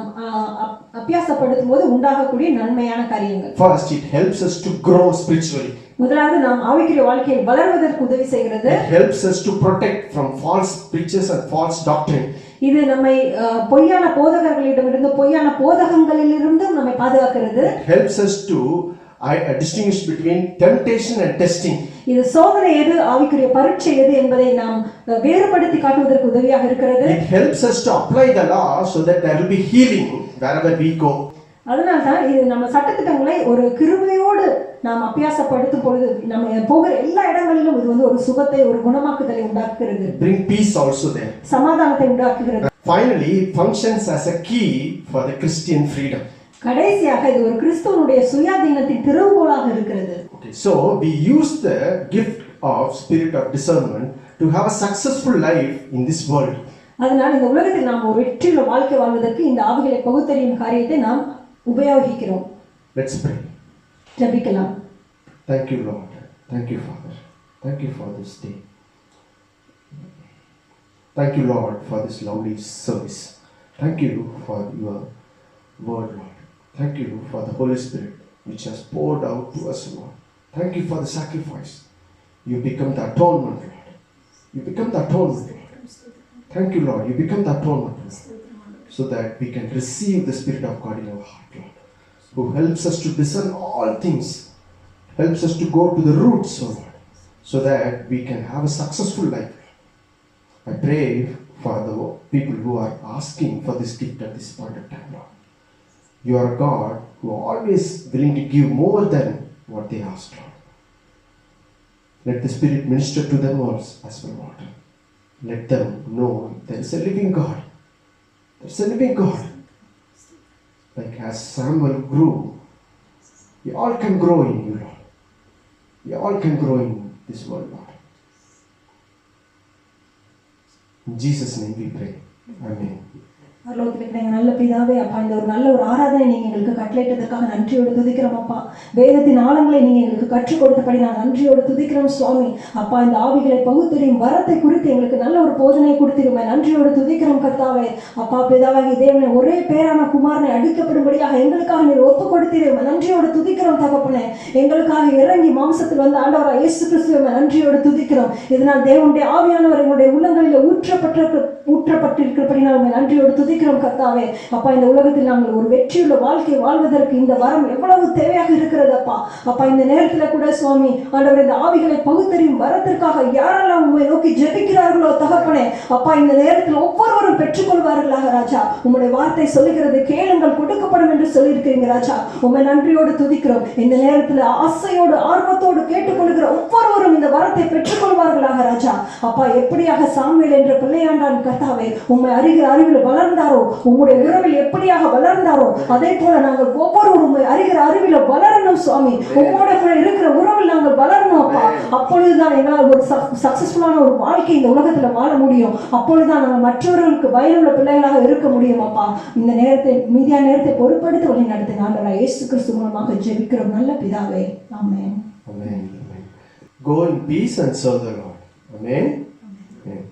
அபியாசப்படுத்தும் போது உண்டாகக்கூடிய நன்மையான காரியங்கள். First, it helps us to grow spiritually. முதலாவது நாம் ஆவிக்குரிய வாழ்க்கையில் வளர்வதற்கு உதவி செய்கிறது. It helps us to protect from false preachers and false doctrine. இது நம்மை பொய்யான போதகர்களிடமிருந்து பொய்யான போதகங்களிலிருந்தும் நம்மை பாதுகாக்கிறது. It helps us to distinguish between temptation and testing. இது சோதனை எது, ஆவிக்குரிய பரீட்சை எது என்பதை நாம் வேறுபடுத்தி காட்டுவதற்கு உதவியாக இருக்கிறது. It helps us to apply the law so that there will be healing wherever we go. அதனால தான் இது நம்ம சட்டதிட்டங்களை ஒரு கிருபையோடு நாம் அபியாசப்படுத்தும் பொழுது நம்ம போகிற எல்லா இடங்களிலும் இது ஒரு சுகத்தை, ஒரு குணமாக்குதலை உண்டாக்குகிறது. Bring peace also there. சமாதானத்தை உண்டாக்குகிறது. Finally, it functions as a key for the Christian freedom. கடைசியாக இது ஒரு கிறிஸ்துவனுடைய சுயாதீனத்தின் திறவுகோலாக இருக்கிறது. Okay, so we use the gift of spirit of discernment to have a successful life in this world. அதனால் இந்த உலகத்தில் நாம் ஒரு வெற்றியுள்ள வாழ்க்கை வாழ்வதற்கு இந்த ஆவிகளை பகுத்தறியும் காரியத்தை நாம் உபயோகிக்கிறோம். Let's pray. ஜெபிக்கலாம். Thank you, Lord. Thank you, Father. Thank you for this day. Thank you, Lord, for this lovely service. Thank you for your word, Lord. Thank you for the Holy Spirit which has poured out to us, Lord. Thank you for the sacrifice. You become the atonement, Lord. You become the atonement, Lord. Thank you, Lord. You become the atonement, Lord. So that we can receive the Spirit of God in our heart, Lord. Who helps us to discern all things. Helps us to go to the roots, Lord. So that we can have a successful life. I pray for the people who are asking for this gift at this point of time, Lord. You are a God who are always willing to give more than what they ask, Lord. Let the Spirit minister to them also as well, Lord. Let them know there is a living God. There is a living God. Like as Samuel grew, we all can grow in you, Lord. We all can grow in this world, Lord. In Jesus' name we pray. Amen. பரலோகத்தில் நல்ல பிதாவே, அப்பா இந்த ஒரு நல்ல ஒரு ஆராதனை நீங்க எங்களுக்கு கட்டளையிட்டதற்காக நன்றியோடு துதிக்கிறோம். அப்பா வேதத்தின் ஆழங்களை நீங்க எங்களுக்கு கற்றுக் கொடுத்தபடி நான் நன்றியோடு துதிக்கிறோம் சுவாமி. அப்பா இந்த ஆவிகளை பகுத்தறியும் வரத்தை குறித்து எங்களுக்கு நல்ல ஒரு போதனை கொடுத்திருமே, நன்றியோடு துதிக்கிறோம் கர்த்தாவே. அப்பா பிதாவாகி தேவனை ஒரே பேரான குமாரனை அடிக்கப்படும்படியாக எங்களுக்காக நீர் ஒப்பு கொடுத்திருமே, நன்றியோடு துதிக்கிறோம் தகப்பனே. எங்களுக்காக இறங்கி மாம்சத்தில் வந்து ஆண்டவராக இயேசு கிறிஸ்துவை நன்றியோடு துதிக்கிறோம். இதனால் தேவனுடைய ஆவியானவர் எங்களுடைய உள்ளங்களில் ஊற்றப்பட்டிருக்கிறபடி நான் நன்றியோடு துதிக்கிறோம் கர்த்தாவே. அப்பா இந்த உலகத்தில் நாங்கள் ஒரு வெற்றியுள்ள வாழ்க்கை வாழ்வதற்கு இந்த வரம் எவ்வளவு தேவையாக இருக்கிறது அப்பா. அப்பா இந்த நேரத்தில் கூட சுவாமி ஆண்டவர் இந்த ஆவிகளை பகுத்தறியும் வரத்திற்காக யாரெல்லாம் உண்மை நோக்கி ஜெபிக்கிறார்களோ தகப்பனே, அப்பா இந்த நேரத்தில் ஒவ்வொருவரும் பெற்றுக்கொள்வார்களாக ராஜா. உங்களுடைய வார்த்தை சொல்லுகிறது, கேளுங்கள் கொடுக்கப்படும் என்று சொல்லியிருக்கிறீங்க ராஜா. உண்மை நன்றியோடு துதிக்கிறோம். இந்த நேரத்தில் ஆசையோடு ஆர்வத்தோடு கேட்டுக்கொள்கிற ஒவ்வொருவரும் இந்த வரத்தை பெற்றுக்கொள்வார்களாக ராஜா. அப்பா எப்படியாக சாமுவேல் என்ற பிள்ளையாண்டான் கர்த்தாவே உண்மை அறிவில் வளர்ந்தாரோ, உங்களுடைய உறவில் எப்படியாக வளர்ந்தாரோ, அதே போல நாங்கள் ஒவ்வொருவரும் அறிகிற அறிவில வளரணும் சுவாமி. உங்களோட கூட இருக்கிற உறவில் நாங்கள் வளரணும் அப்பா. அப்பொழுதுதான் எங்களால் ஒரு சக்சஸ்ஃபுல்லான ஒரு வாழ்க்கை இந்த உலகத்துல வாழ முடியும். அப்பொழுதுதான் நாங்கள் மற்றவர்களுக்கு பயனுள்ள பிள்ளைகளாக இருக்க முடியும் அப்பா. இந்த நேரத்தை மீதியான நேரத்தை பொறுப்படுத்தி வழி நடத்துங்க. ஆண்டவராகிய இயேசு கிறிஸ்து மூலமாக ஜெபிக்கிறோம் நல்ல பிதாவே. ஆமென். Amen. Amen. Go in peace and serve the Lord. Amen. Amen.